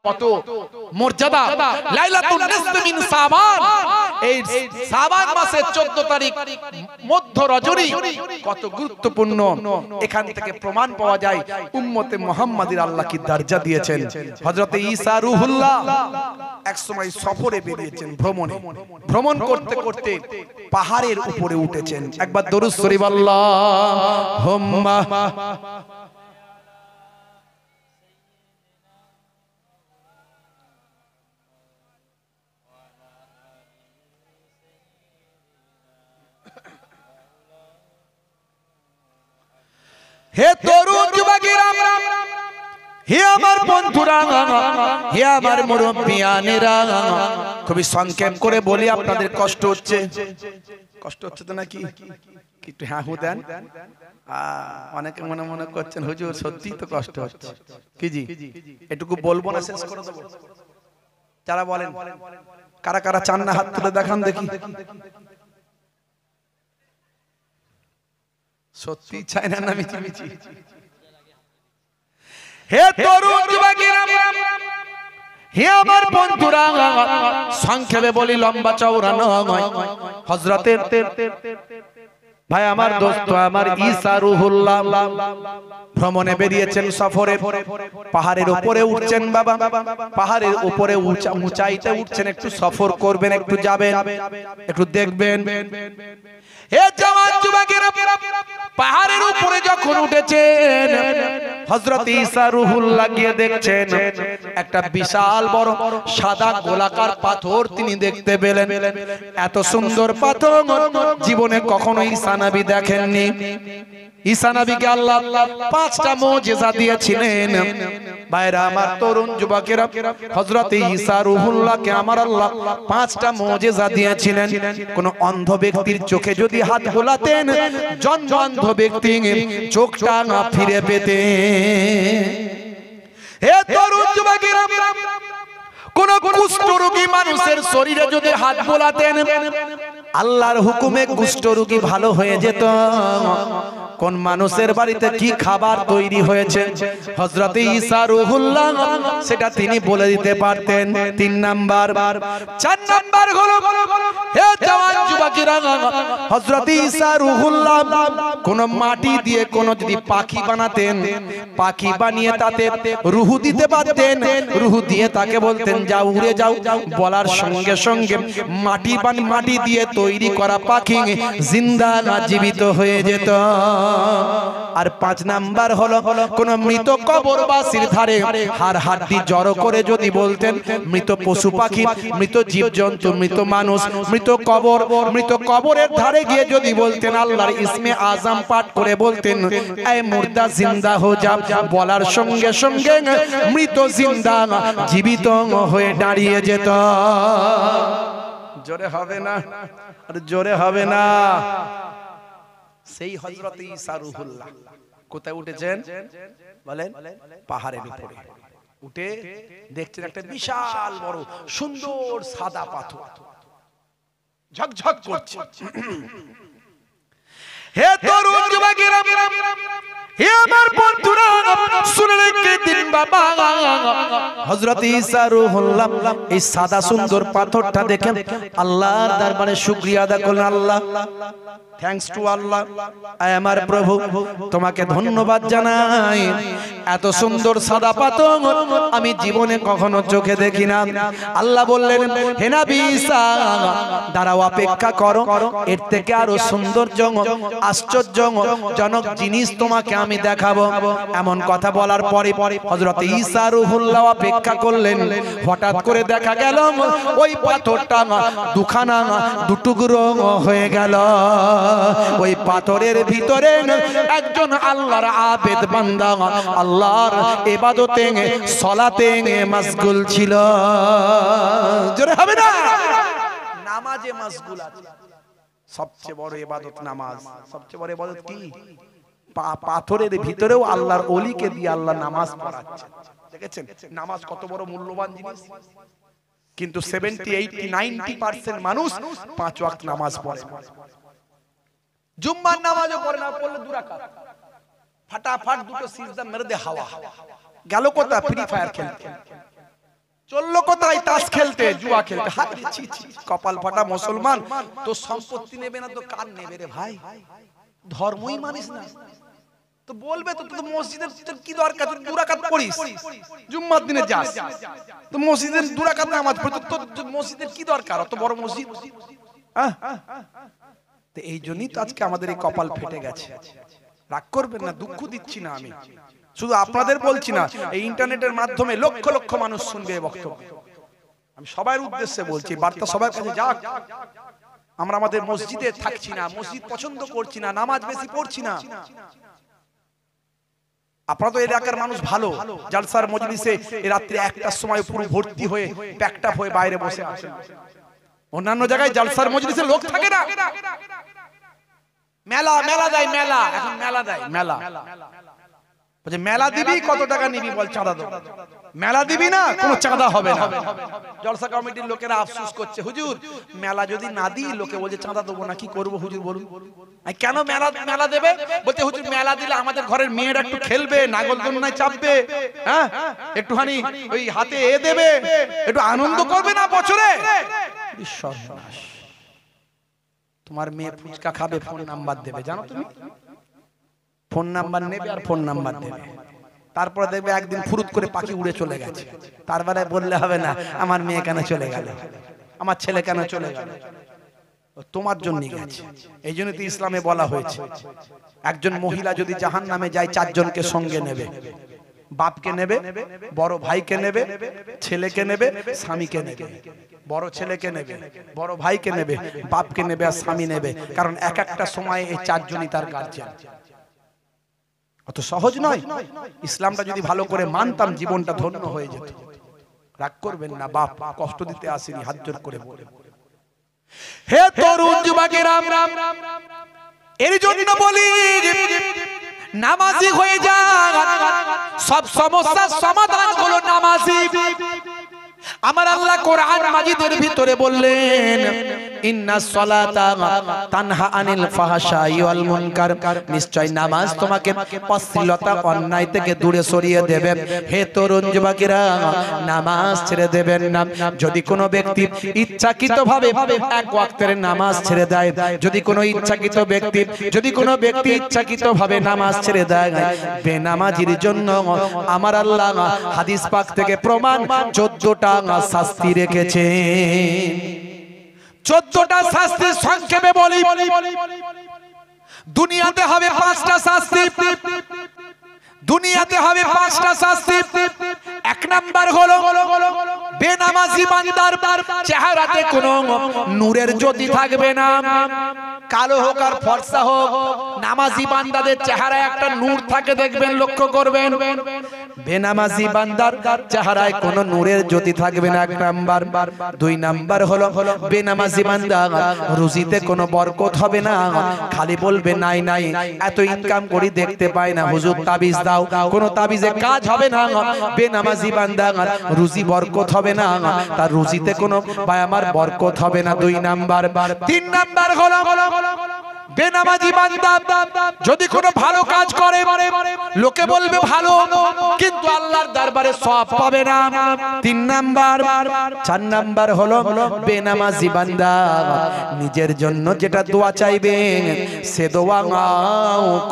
কত মর্যাদা। লাইলাতুন নিসফি মিন শাবান, এই শাবান মাসের 14 তারিখ মধ্য রজনী কত গুরুত্বপূর্ণ। এখান থেকে প্রমাণ পাওয়া যায় উম্মতে মুহাম্মাদির আল্লাহ কি দরজা দিয়েছেন। হযরতে ঈসা রূহুল্লাহ এক সময় সফরে বেরিয়েছেন, ভ্রমণ করতে করতে পাহাড়ের উপরে উঠেছেন। একবার দরুদ শরীফ আল্লাহুম্মা। হে তরুণ যুবকেরা, হে আমার বন্ধুরা, হে আমার মুরব্বিয়ানেরা, খুবই সংক্ষেপ করে বলি, আপনাদের কষ্ট হচ্ছে তো নাকি? একটু হ্যাঁ হু দেন। অনেকে মনে মনে করছেন হুজুর সত্যি তো কষ্ট হচ্ছে, কি জি এটুকু বলবো না শেষ করে দেবো? যারা বলেন, কারা কারা চান না হাত তুলে দেখান দেখি। সত্যি চাই না মিছি? হে তরুণ যুবকেরা, হে আমার বন্ধুরা, সংক্ষেপে বলি, লম্বা চওড়া নয়। হযরতের ভাই আমার দোস্ত আমার ঈসা রূহুল্লাহ ভ্রমণে বেরিয়েছেন, সফরে পাহাড়ের উপরে উঠছেন। বাবা পাহাড়ের উপরে উঁচাইতে উঠছেন, একটু সফর করবেন, একটু যাবেন, একটু দেখবেন। হে জওয়ান যুবকেরা, পাহাড়ের উপরে যখন উঠেছেন, হযরত ঈসা রূহুল্লাহ গিয়ে দেখছেন একটা বিশাল বড় সাদা গোলাকার পাথর তিনি দেখতে পেলেন। এত সুন্দর পাথর জীবনে কখনো ঈসা নবী দেখেননি। ঈসা নবীকে আল্লাহ 5টা মুজিজা দিয়েছিলেন। ভাইরা আমার, তরুণ যুবকেরা, হযরত ঈসা রূহুল্লাহকে আমার আল্লাহ 5টা মুজিজা দিয়েছিলেন। কোন অন্ধ ব্যক্তির চোখে যদি হাত বোলাতেন, অন্ধ ব্যক্তি চোখটা না ফিরে পেতে। হে তরুণ যুবকেরা, কোন কুষ্ঠরোগী মানুষের শরীরে যদি হাত বোলাতেন, আল্লাহর হুকুমে কুষ্ঠরোগী ভালো হয়ে যেত। কোন মানুষের বাড়িতে কি খাবার তৈরি হয়েছে হযরত ঈসা রূহুল্লাহ সেটা তিনি বলে দিতে পারতেন। 3 নাম্বার। 4 নাম্বার হলো, হে জওয়ান যুবকেরা, হযরত ঈসা রূহুল্লাহ কোন মাটি দিয়ে কোন যদি পাখি বানাতেন, পাখি বানিয়ে তাতে রূহ দিতে পারতেন। রূহ দিয়ে তাকে বলতেন যাও উড়ে যাও, বলার সঙ্গে সঙ্গে মাটি দিয়ে তৈরি করা পাখি জিন্দা না জীবিত হয়ে যেত। আর 5 নাম্বার হলো, কোন মৃত কবরবাসীর ধারে হাড় হাড্ডি জড়ো করে যদি বলতেন, মৃত পশু পাখি, মৃত জীবজন্তু, মৃত মানুষ, মৃত কবরের ধারে গিয়ে যদি বলতেন, আল্লাহর ইসমে আজম পাঠ করে বলতেন, এ মুর্দা জিন্দা হো যা, বলার সঙ্গে সঙ্গে মৃত জিন্দা জীবিত হয়ে দাঁড়িয়ে যেত। জোরে হবে না? আর জোরে হবে না? সেই হযরত ঈসা রূহুল্লাহ কোথায় উঠেছেন বলেন? পাহাড়ের উপরে উঠে দেখছেন একটা বিশাল বড় সুন্দর সাদা পাথর ঝকঝক করছে। হে তরুণ যুবকেরা, হে আমার বন্ধুরা, শুনে রেখে বাবা, হযরত ঈসা রূহুল্লাহ এই সাদা সুন্দর পাথরটা দেখে আল্লাহর দরবারে শুকরিয়া আদায় করলেন। আল্লাহ, থ্যাঙ্কস টু আল্লাহ, আমার প্রভু তোমাকে ধন্যবাদ জানাই। এত সুন্দর সাদা পাথর আমি জীবনে কখনো চোখে দেখি না। আল্লাহ বললেন, হে নবী ঈসা, দাঁড়াও, অপেক্ষা করো, এর থেকে আরো সৌন্দর্য আশ্চর্যজনক জিনিস তোমাকে আমি দেখাবো। এমন কথা বলার পরে হযরত ঈসা রূহুল্লাহ অপেক্ষা করলেন। হঠাৎ করে দেখা গেল ওই পাথরটা দুটুকরো হয়ে গেল। ওই পাথরের ভিতরে একজন আল্লাহর আবেদ বান্দা আল্লাহর ইবাদতে সালাতে মশগুল ছিল। জোরে হবে না? নামাজে মশগুল আছে। সবচেয়ে বড় ইবাদত নামাজ। সবচেয়ে বড় ইবাদত কি? পাথরের ভিতরেও আল্লাহর ওলিকে দিয়ে আল্লাহ নামাজ পড়াচ্ছে। দেখেছেন নামাজ কত বড় মূল্যবান জিনিস? কিন্তু 70, 80, 90% মানুষ 5 ওয়াক্ত নামাজ পড়ে। জুম্মার নামাজও পড়ে না, পড়লে 2 রাকাত, ফাটাফাট দুটো সিজদা মেরে দে, হাওয়া গেল কোথা? ফ্রি ফায়ার খেলতে। চললো কোথায়? তাস খেলতে, জুয়া খেলতে। কপাল ফাটা মুসলমান, তো সম্পত্তি নেবে না তো কার নেবে রে ভাই? ধর্মই মানিস না তো বলবে তো মসজিদের কি দরকার? তুই 2 রাকাত পড়িস, জুম্মার দিনে যাস, তো মসজিদের 2 রাকাত নামাজ পড়ি, তো মসজিদের কি দরকার? অত বড় মসজিদ। তো এই জন্যই তো আজকে আমাদের এই কপাল ফেটে গেছে। রাগ করবেন না, দুঃখ দিচ্ছি না আমি, শুধু আপনাদের বলছি না, এই ইন্টারনেটের মাধ্যমে লক্ষ লক্ষ মানুষ শুনবে এই বক্তব্য। আমি সবার উদ্দেশ্যে বলছি, বার্তা সবার কাছে যাক। আমরা আমাদের মসজিদে থাকছি না, মসজিদ পছন্দ করছি না, নামাজ বেশি পড়ছি না। আপনারা তো এলাকার মানুষ ভালো, জালসার মজলিসে রাত্রি 1টার সময় পুরো ভর্তি হয়ে প্যাকড আপ হয়ে বাইরে বসে আছেন। অন্যান্য জায়গায় জালসার মজলিসে লোক থাকে না, মেলা মেলা দেয়, মেলা এখন মেলা দেয়, মেলা বলছে মেলা দিবি, কত টাকা নিবি বল, চাঁদা দেব। মেলা দিবি না, কোনো চাঁদা হবে না। জলসা কমিটির লোকেরা আফসোস করছে, হুজুর মেলা যদি না দিই লোকে বলছে চাঁদা দেবো না, কি করবো হুজুর বলুন? কেন মেলা মেলা দেবে? বলতে হুজুর মেলা দিলে আমাদের ঘরের মেয়েরা একটু খেলবে, নাগরদোলনায় চাপবে, হ্যাঁ একটুখানি ওই হাতে এ দেবে, একটু আনন্দ করবে না বছরে। সর্বনাশ, তোমার মেয়ে ফুচকা খাবে, ফোন নাম্বার দেবে, জানো তুমি? ফোন নাম্বার নেবে আর ফোন নাম্বার দেবে, তারপরে দেখবে একদিন ফুরুত করে পাখি উড়ে চলে গেছে। তারপরে বললে হবে না আমার মেয়ে কেন চলে গেল, আমার ছেলে কেন চলে গেল, তোমার জন্যই গেছে। এই জন্য তো ইসলামে বলা হয়েছে একজন মহিলা যদি জাহান্নামে যায় 4 জনকে সঙ্গে নেবে। বাপকে নেবে, বড় ভাইকে নেবে, ছেলেকে নেবে, স্বামীকে নেবে। বড় ছেলেকে নেবে, বড় ভাইকে নেবে, বাপকে নেবে আর স্বামী নেবে, কারণ এক একটা সময় এই 4 জনই তার গার্জিয়ান। অত সহজ নয়। ইসলামটা যদি ভালো করে মানতাম জীবনটা ধন্য হয়ে যেত। রাগ করবেন না, বাপ কষ্ট দিতে আসেনি, হাত জোর করে বলে। হে তরুণ যুবকেরা, এর জন্য বলি নামাজি হয়ে যা, সব সমস্যার সমাধান হলো নামাজি। আমার আল্লাহ কোরআন মাজিদের ভিতরে বললেন ইন্নাস সালাতা তানহা আনিল ফাহশাই ওয়াল মুনকার, নিশ্চয় নামাজ তোমাকে অশ্লীলতা অন্যায় থেকে দূরে সরিয়ে দেবে। হে তরুণ যুবকেরা, নামাজ ছেড়ে দেবেন না। যদি কোনো ব্যক্তি ইচ্ছাকৃতভাবে এক ওয়াক্তের নামাজ ছেড়ে দেয়, যদি কোনো ব্যক্তি ইচ্ছাকৃতভাবে নামাজ ছেড়ে দেয়, বেনামাজির জন্য আমার আল্লাহ হাদিস পাক থেকে প্রমাণ 14টা শাস্তি রেখেছে। 14টা শাস্তি সংক্ষেপে বলি। দুনিয়াতে হবে 5টা শাস্তি, দুনিয়াতে হবে 5টা শাস্তি। 1 নাম্বার হলো বেনামাজি বান্দার চেহারাতে কোনো নূরের জ্যোতি থাকবে না, কালো হোক আর ফর্সা হোক, নামাজি বান্দাদের চেহারায় একটা নূর থাকে, দেখবেন, লক্ষ্য করবেন। বেনামাজি বান্দার চেহারায় কোনো নূরের জ্যোতি থাকবে না, 1 নাম্বার। 2 নাম্বার হলো বেনামাজি বান্দা রুজিতে কোনো বরকত হবে না, খালি বলবে নাই নাই, এত ইনকাম করি দেখতে পাই না, হুজুর তাবিজ দাও, কোনো তাবিজে কাজ হবে না। বেনামাজি বান্দা রুজি বরকত হবে না, তার রুজিতে কোনো ভাই আমার বরকত হবে না। 2 নাম্বার। 3 নাম্বার হলো বেনামাজি বান্দা যদি কোনো ভালো কাজ করে লোকে বলবে ভালো, কিন্তু আল্লাহর দরবারে সওয়াব পাবে না। 3 নাম্বার। 4 নাম্বার হলো বেনামাজি বান্দা নিজের জন্য যেটা দোয়া চাইবে সে দোয়া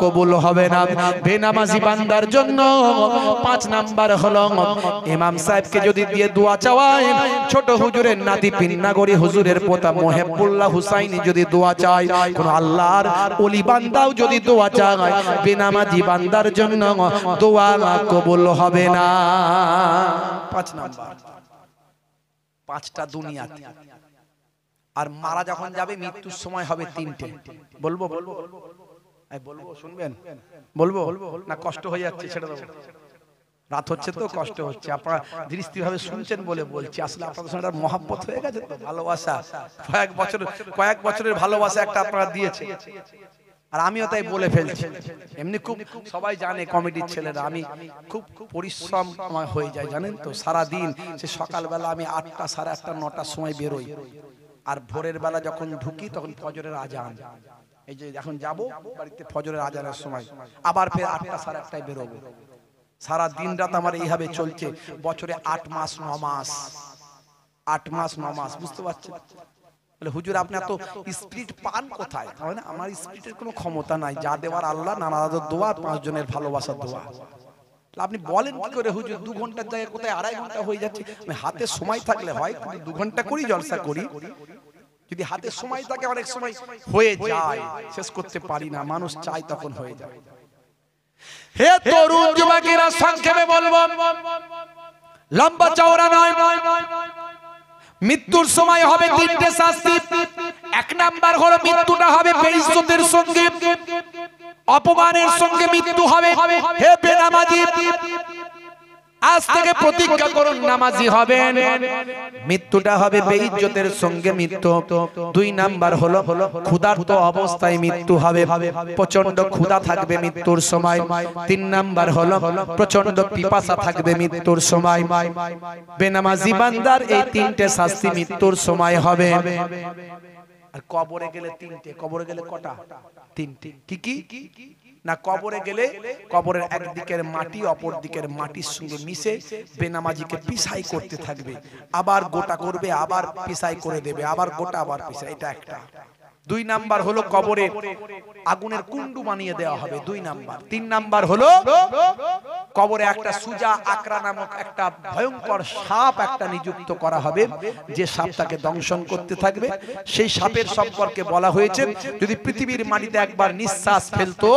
কবুল হবে না। বেনামাজি বান্দার জন্য 5 নাম্বার হলো ইমাম সাহেবকে যদি দিয়ে দোয়া চাওয়ায়, ছোট হুজুরের নাতি পিন্নাগরি হুজুরের পোতা মোহেবুল্লাহ হুসাইনি যদি দোয়া চায়, কোন আল্লাহর ওলি বান্দাও যদি দোয়া চায়, বেনামাজি বান্দার জন্য দোয়া কবুল হবে না। 5 নাম্বার। 5টা দুনিয়াতে, আর মারা যখন যাবে মৃত্যুর সময় হবে 3টে। বলবো বলবো বলবো শুনবেন? বলবো না কষ্ট হয়ে যাচ্ছে? ছেড়ে দেবো, রাত হচ্ছে তো কষ্ট হচ্ছে। আপনারা দৃষ্টিভাবে শুনছেন বলে বলছি, আসলে আপনাদের সঙ্গে একটা মহব্বত হয়ে গেছে তো, ভালোবাসা, কয়েক বছরের ভালোবাসা একটা আপনারা দিয়েছে, আর আমিও তাই বলে ফেলছি। এমনি খুব সবাই জানে কমিটির ছেলেরা আমি খুব পরিশ্রম আমার হয়ে যায়, জানেন তো। সারা দিন সে সকালবেলা আমি 8টা, 8:30, 9টার সময় বেরোই, আর ভোরের বেলা যখন ঢুকি তখন ফজরের আজান। এই যে এখন যাব বাড়িতে ফজরের আজানের সময়, আবার ফের 8টা, 8:30টায় বেরোবো। সারা দিন রাত আমার এইভাবে চলছে, বছরে 8 মাস 9 মাস, 8 মাস 9 মাস, বুঝতে পারছেন? বলে হুজুর আপনি এত স্পিরিট পান কোথায়? মানে আমার স্পিরিটের কোনো ক্ষমতা নাই, যা দেওয়ার আল্লাহ, নানাদের দোয়া, 5 জনের ভালোবাসার দোয়া। আপনি বলেন কি করে হুজুর 2 ঘন্টার জায়গায় কোথায় 2.5 ঘন্টা হয়ে যাচ্ছে? আমি হাতে সময় থাকলে হয় 2 ঘন্টা করি, জলসা করি। যদি হাতে সময় থাকে অনেক সময় হয়ে যায়, শেষ করতে পারি না, মানুষ চাই তখন হয়ে যায়। হে তরুণ যুবকেরা, সংক্ষেপে বলবো, লম্বা চওড়া নয়, মৃত্যুর সময় হবে 3টে শাস্তি। 1 নাম্বার হলো মৃত্যুটা হবে বেইজ্জতের সঙ্গে, অপমানের সঙ্গে মৃত্যু হবে। হে বেনামাজি, আজ থেকে প্রতিজ্ঞা করুন নামাজি হবেন, মৃত্যুটা হবে বেইজ্জতের সঙ্গে মৃত্যু। 2 নাম্বার হলো ক্ষুধার্ত অবস্থায় মৃত্যু হবে, প্রচন্ড ক্ষুধা থাকবে মৃত্যুর সময়। 3 নাম্বার হলো প্রচন্ড পিপাসা থাকবে মৃত্যুর সময়। বেনামাজি বান্দার এই 3টে শাস্তি মৃত্যুর সময় হবে। আর কবরে গেলে 3টে, কবরে গেলে কটা? 3টে। কি কি না, কবরে গেলে কবরের একদিকের মাটি অপর দিকের মাটির সঙ্গে মিশে বেনামাজিকে পিসাই করতে থাকবে, আবার গোটা করবে, আবার পিসাই করে দেবে, আবার গোটা, আবার পিসাই। এটা একটা। 2 নাম্বার হলো কবরে আগুনের কুণ্ডু বানিয়ে দেওয়া হবে, 2 নাম্বার। 3 নাম্বার হলো কবরে একটা সুজা আকরা নামক একটা ভয়ঙ্কর সাপ একটা নিযুক্ত করা হবে, যে সাপটাকে দংশন করতে থাকবে। সেই সাপের সম্পর্কে বলা হয়েছে যদি পৃথিবীর মাটিতে একবার নিঃশ্বাস ফেলতো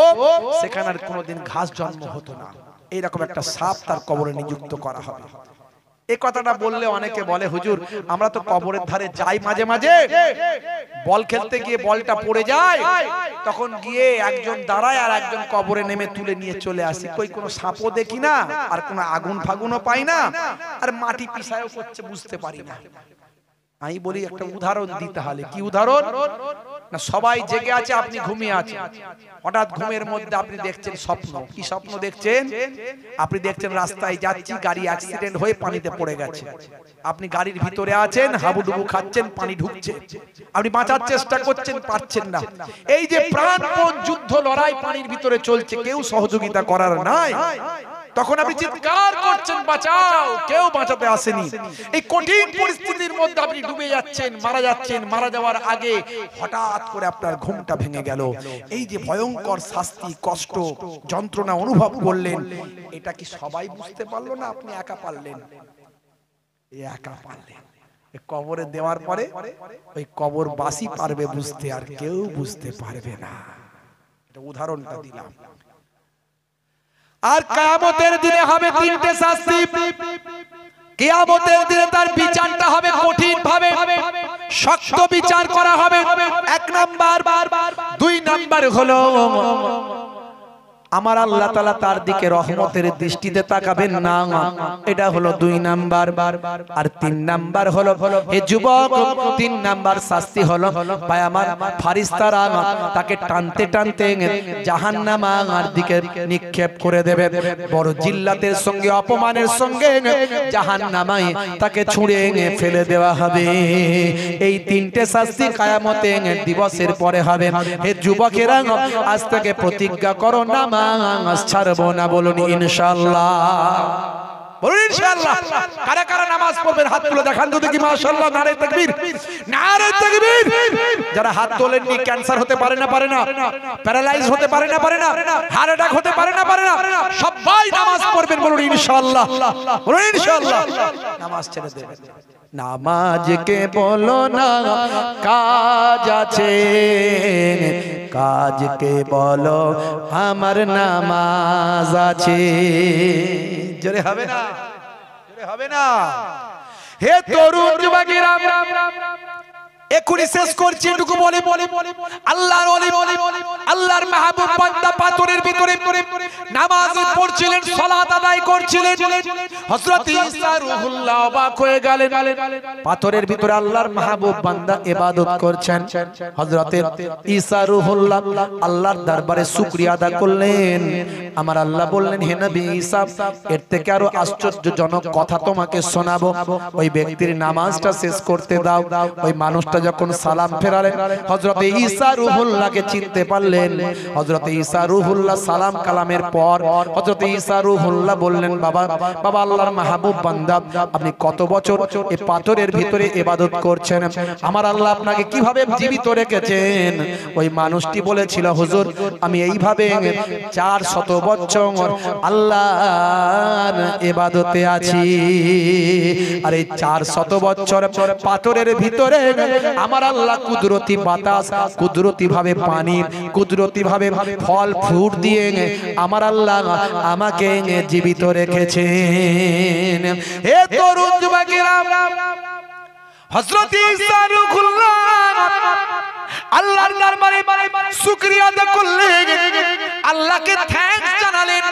সেখানে আর কোনোদিন ঘাস জন্ম হতো না। এইরকম একটা সাপ তার কবরে নিযুক্ত করা হবে। এই কথাটা বললে অনেকে বলে হুজুর আমরা তো কবরের ধারে যাই মাঝে মাঝে, বল খেলতে গিয়ে বলটা পড়ে যায়, তখন গিয়ে একজন দাঁড়ায় আর একজন কবরে নেমে তুলে নিয়ে চলে আসি, কই কোনো সাপও দেখি না, আর কোনো আগুন ফাগুনও পাই না, আর মাটি পিছায়ও করছে, বুঝতে পারি না। আমি বলি একটা উদাহরণ দিতে হলে, কি উদাহরণ না, সবাই জেগে আছে, আপনি ঘুমিয়ে আছেন, হঠাৎ ঘুমের মধ্যে আপনি দেখছেন স্বপ্ন। কি স্বপ্ন দেখছেন? আপনি দেখছেন রাস্তায় যাচ্ছি, গাড়ি অ্যাক্সিডেন্ট হয়ে পানিতে পড়ে গেছে, আপনি গাড়ির ভিতরে আছেন, হাবুডুবু খাচ্ছেন, পানি ঢুকছে, আপনি বাঁচার চেষ্টা করছেন, পারছেন না। এই যে প্রাণপণ যুদ্ধ লড়াই পানির ভিতরে চলছে, কেউ সহযোগিতা করার নাই, তখন আপনি চিৎকার করছেন বাঁচাও, কেউ বাঁচাতে আসেনি। এই কঠিন পরিস্থিতির মধ্যে আপনি ডুবে যাচ্ছেন, মারা যাচ্ছেন, মারা যাওয়ার আগে হঠাৎ করে আপনার ঘুমটা ভেঙে গেল। এই যে ভয়ঙ্কর শাস্তি, কষ্ট, যন্ত্রণা অনুভব করলেন, এটা কি সবাই বুঝতে পারলো না আপনি একা পারলেন? একা পারলেন। কবরে দেওয়ার পরে ওই কবরবাসী পারবে বুঝতে, আর কেউ বুঝতে পারবে না। এটা উদাহরণটা দিলাম। আর কিয়ামতের দিনে হবে 3টে শাস্তি। কিয়ামতের দিনে তার বিচারটা হবে কঠিন ভাবে, শক্ত বিচার করা হবে। 1 নাম্বার, 2 নাম্বার হলো আমার আল্লাহ তাআলা তার দিকে রহমতের দৃষ্টিতে তাকাবেন না, এটা হলো 2 নাম্বার। আর 3 নাম্বার হলো হে যুবক, 3 নাম্বার শাস্তি হলো ভাই আমার ফারিস্তারা তাকে টানতে টানতে জাহান্নামের দিকে নিক্ষেপ করে দেবে, বড় জিল্লাতের সঙ্গে অপমানের সঙ্গে জাহান্নামে তাকে ছুঁড়ে ফেলে দেওয়া হবে। এই 3টে শাস্তি কিয়ামতের দিবসের পরে হবে। হে যুবকেরা আজ থেকে প্রতিজ্ঞা করো নামাজ ছাড়বো না, বলুন ইনশাআল্লাহ, বলুন ইনশাআল্লাহ। কারা কারা নামাজ পড়বেন হাত তুলে দেখান তো দেখি, মাশাআল্লাহ, নারে তাকবীর, নারে তাকবীর। যারা হাত তোলেননি, ক্যান্সার হতে পারে না, প্যারালাইজ হতে পারে না, হার্ট অ্যাটাক হতে পারে না, সবাই নামাজ পড়বেন, বলুন ইনশাআল্লাহ, বলুন ইনশাআল্লাহ। নামাজ ছেড়ে দেবেন। নামাজকে বলো না কাজ আছে, কাজকে বলো আমার নামাজ আছে। জোরে হবে না, জোরে হবে না। হে তরুণ যুবকেরা, এখুনি শেষ করছি, এটুকু বলে আল্লাহর ওলি, আল্লাহর মাহবুব বান্দা পাথরের ভিতরে নামাজ পড়ছিলেন, সালাত আদায় করছিলেন। হযরত ঈসা রূহুল্লাহ অবাক হয়ে গেলেন, পাথরের ভিতরে আল্লাহর মাহবুব বান্দা ইবাদত করছেন। হযরত ঈসা রূহুল্লাহ আল্লাহর দরবারে শুকরিয়া আদা করলেন। আমার আল্লাহ বললেন, হে নবী ঈসা, এর থেকে আরো আশ্চর্যজনক কথা তোমাকে শোনাবো। ওই ব্যক্তির নামাজটা শেষ করতে দাও। ওই মানুষটা মানুষটা যখন সালাম ফেরালেন হযরত ঈসা রূহুল্লাহকে চিনতে পারলেন। হযরত ঈসা রূহুল্লাহ সালাম কালামের পর হযরত ঈসা রূহুল্লাহ বললেন, বাবা বাবা আল্লাহর মাহবুব বান্দা, আপনি কত বছর এই পাথরের ভিতরে ইবাদত করছেন, আমার আল্লাহ আপনাকে কিভাবে জীবিত রেখেছেন? ওই মানুষটি বলেছিল, হুজুর আমি এইভাবে 400 বছর আল্লাহর ইবাদতে আছি। আর এই 400 বছর পাথরের ভিতরে আমার আল্লাহ কুদরতি বাতাস, কুদরতি ভাবে পানি, কুদরতি ভাবে ফল ফ্রুট দিয়ে আমার আল্লাহ আমাকে জীবিত রেখেছেন। হে তরুণ যুবকেরা, হযরত ঈসা রূহুল্লাহ আল্লাহর দরবারে শুকরিয়া আদায় করলেন, আল্লাহকে থ্যাঙ্কস জানালেন।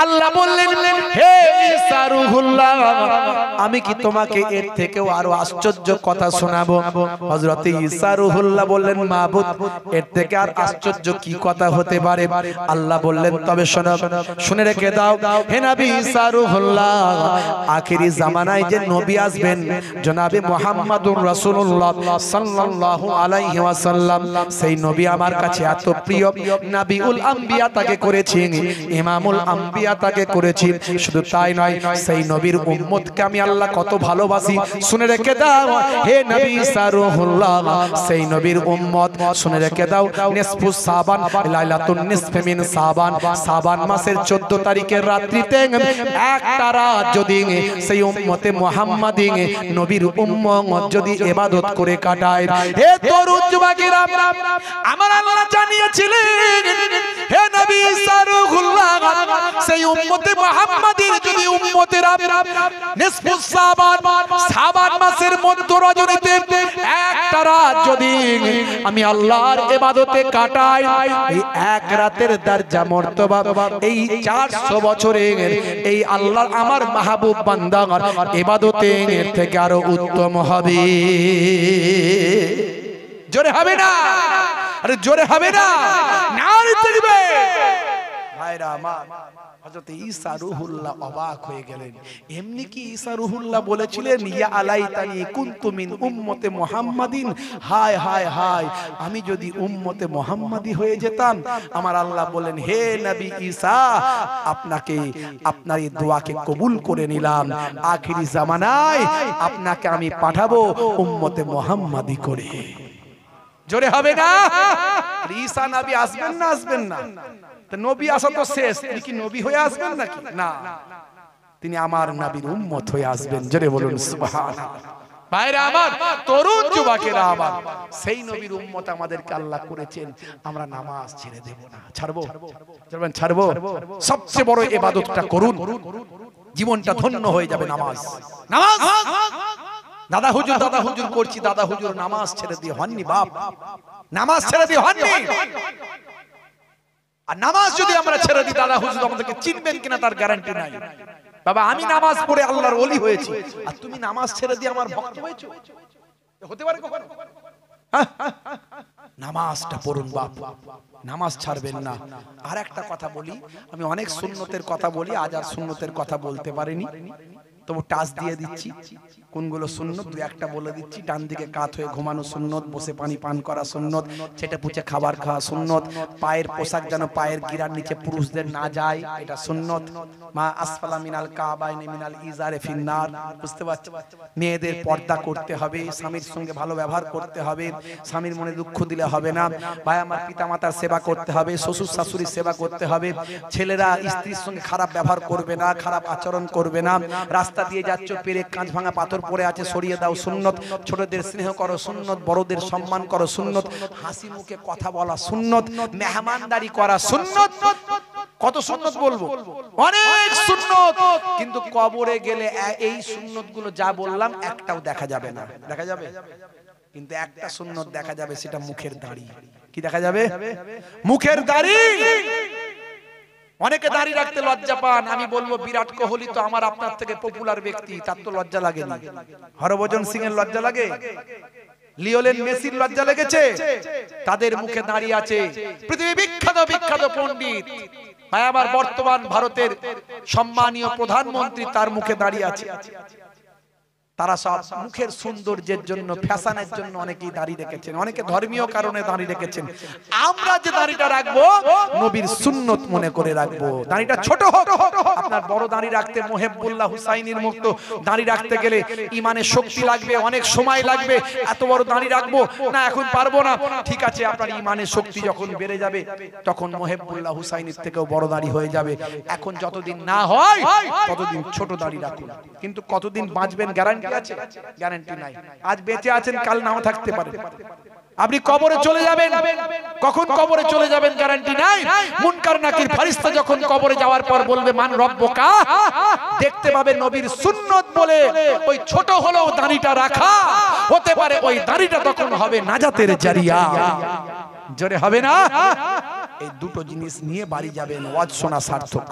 আল্লাহ বললেন, হে ঈসা রূহুল্লাহ, আমি কি তোমাকে এর থেকেও আরো আশ্চর্য কথা শোনাবো? হযরত ঈসা রূহুল্লাহ বললেন, মাবুদ, এর থেকে আর আশ্চর্য কি কথা হতে পারে? আল্লাহ বললেন, তবে শোনো, শুনে রেখে দাও হে নবী ঈসা রূহুল্লাহ, আখিরি জামানায় যে নবী আসবেন জনাবে মুহাম্মাদুর রাসূলুল্লাহ সাল্লাল্লাহু আলাইহি ওয়াসাল্লাম, সেই নবী আমার কাছে এত প্রিয়, নবিউল আম্বিয়া তাকে করেছি, ইমামুল আম্বিয়া তাকে করেছি। শুধু তাই নয়, সেই নবীর উম্মতকে আমি আল্লাহ কত ভালোবাসি। শুনে রেখে দাও হে নবী ঈসা রূহুল্লাহ, সেই নবীর উম্মত শুনে রেখে দাও, নিসফু শাবান, লাইলাতুন নিসফি মিন শাবান, শাবান মাসের 14 তারিখের রাত্রিতে একটা রাত যদি সেই উম্মতে মুহাম্মাদি নবীর উম্মত যদি ইবাদত করে কাটায়, হে তরুণ যুবকেরা, আমার আল্লাহ জানিয়েছিলেন, হে নবী ঈসা রূহুল্লাহ, সেই উম্মতে মুহাম্মাদির যদি উম্মতেরা নিসফু শাবান, শাবান মাসের মধ্য রজনীতে একটা রাত যদি আমি আল্লাহর ইবাদতে কাটাই, এই এক রাতের দরজা মর্তবা এই 400 বছরের এই আল্লাহর আমার মাহবুব বান্দার ইবাদতের থেকে আরো উত্তম হবে। জোরে হবে না? আরে জোরে হবে না? নারী দেখবে ভাইরা আমার। হযরত ঈসা রূহুল্লাহ অবাক হয়ে গেলেন। এমনি কি ঈসা রূহুল্লাহ বলেছিলেন, ইয়া আলাইতানি কুনতু মিন উম্মতে মুহাম্মাদিন, হায় হায় হায়, আমি যদি উম্মতে মুহাম্মাদি হয়ে যেতাম। আমার আল্লাহ বলেন, হে নবী ঈসা, আপনাকে আপনার এই দোয়াকে কবুল করে নিলাম, আখিরি জামানায় আপনাকে আমি পাঠাবো উম্মতে মুহাম্মাদি করে। জোরে হবে না? ঈসা নবী আসবেন না আসবেন না? তো নবী আসা তো শেষ, তিনি কি নবী হয়ে আসবেন নাকি? না, তিনি আমার নবীর উম্মত হয়ে আসবেন। জোরে বলুন সুবহানাল্লাহ। ভাইরা আমার, তরুণ যুবকেরা আমার, সেই নবীর উম্মত আমাদেরকে আল্লাহ করেছেন, আমরা নামাজ ছেড়ে দেব না। ছাড়বো? ছাড়বো? সবচেয়ে বড় ইবাদতটা করুন, জীবনটা ধন্য হয়ে যাবে। নামাজ, নামাজ। দাদা হুজুর করছি, দাদা হুজুর নামাজ ছেড়ে দিয়ে হননি বাপ, নামাজ ছেড়ে দিয়ে হননি। আর নামাজ যদি আমরা ছেড়ে দিই, দাদা হুজুর আমাদেরকে চিনবেন কিনা তার গ্যারান্টি নাই। বাবা আমি নামাজ পড়ে আল্লাহর ওলি হয়েছি, আর তুমি নামাজ ছেড়ে দিয়ে আমার ভক্ত হয়েছো, হতে পারে কখনো? নামাজটা পড়ুন বাপ, নামাজ ছাড়বেন না। আর একটা কথা বলি, আমি অনেক সুন্নতের কথা বলি, আজ আর সুন্নতের কথা বলতে পারিনি, তবু টাচ দিয়ে দিচ্ছি কোনগুলো সুন্নত দুই একটা বলে দিচ্ছি। ডান দিকে কাত হয়ে ঘুমানো সুন্নত, বসে পানি পান করা সুন্নত, চেটে পুচে খাবার খাওয়া সুন্নত, পায়ের পোশাক যেন পায়ের গিরার নিচে পুরুষদের না যায়, এটা সুন্নত। মা আসফালা মিনাল কাবাইনি মিনাল ইজারে ফিন্নার, বুঝতে পারছো? মেয়েদের পর্দা করতে হবে, স্বামীর সঙ্গে ভালো ব্যবহার করতে হবে, স্বামীর মনে দুঃখ দিলে হবে না। ভাই আমার পিতামাতার সেবা করতে হবে, শ্বশুর শাশুড়ির সেবা করতে হবে। ছেলেরা স্ত্রীর সঙ্গে খারাপ ব্যবহার করবে না, খারাপ আচরণ করবে না। রাস্তা দিয়ে যাচ্ছ, পেরে কাঁচ ভাঙা পাথর পড়ে আছে, সরিয়ে দাও সুন্নত। ছোটদের স্নেহ করো সুন্নত, বড়দের সম্মান করো সুন্নত, হাসি মুখে কথা বলা সুন্নত, মেহমানদারি করা সুন্নত। কত সুন্নত বলবো, অনেক সুন্নত, কিন্তু কবরে গেলে এই সুন্নত গুলো যা বললাম একটাও দেখা যাবে না। দেখা যাবে? কিন্তু একটা সুন্নত দেখা যাবে, সেটা মুখের দাড়ি। কি দেখা যাবে? মুখের দাড়ি। অনেকে দাড়ি রাখতে লজ্জা পান, আমি বলবো বিরাট কোহলি তো আমার আপনার থেকে পপুলার ব্যক্তি, তার তো লজ্জা লাগেনি। হরভজন সিং এর লজ্জা লাগে? লিওনেল মেসির লজ্জা লেগেছে? তাদের মুখে দাড়ি আছে। পৃথিবী বিখ্যাত বিখ্যাত পণ্ডিত ভাই আমার, বর্তমান ভারতের সম্মানীয় প্রধানমন্ত্রী, তার মুখে দাড়ি আছে। তারা সব মুখের সৌন্দর্যের জন্য, ফ্যাশনের জন্য অনেকেই দাড়ি রেখেছেন, অনেকে ধর্মীয় কারণে দাড়ি রেখেছেন। আমরা যে দাড়িটা রাখবো নবীর সুন্নত মনে করে রাখবো। দাড়িটা ছোট হোক, আপনার বড় দাড়ি রাখতে মুহিবুল্লাহ হুসাইনির মতো দাড়ি রাখতে গেলে ইমানের শক্তি লাগবে, অনেক সময় লাগবে। এত বড় দাড়ি রাখবো না, এখন পারবো না, ঠিক আছে, আপনার ইমানের শক্তি যখন বেড়ে যাবে তখন মুহিবুল্লাহ হুসাইনির থেকেও বড় দাড়ি হয়ে যাবে। এখন যতদিন না হয় ততদিন ছোট দাড়ি রাখুন। কিন্তু কতদিন বাঁচবেন গ্যারান্টি আছে? গ্যারান্টি নাই। আজ বেঁচে আছেন, কাল নাও থাকতে পারে। আপনি কবরে চলে যাবেন, কখন কবরে চলে যাবেন গ্যারান্টি নাই। মুনকার নাকির ফেরেশতা যখন কবরে যাওয়ার পর বলবে মান রব্বুকা, দেখতে পাবে নবীর সুন্নত বলে ওই ছোট হলেও দাড়িটা রাখা হতে পারে, ওই দাড়িটা তখন হবে নাজাতের জারিয়া। জোরে হবে না? এই দুটো জিনিস নিয়ে বাড়ি যাবেন, ওয়াজ শোনা সার্থক,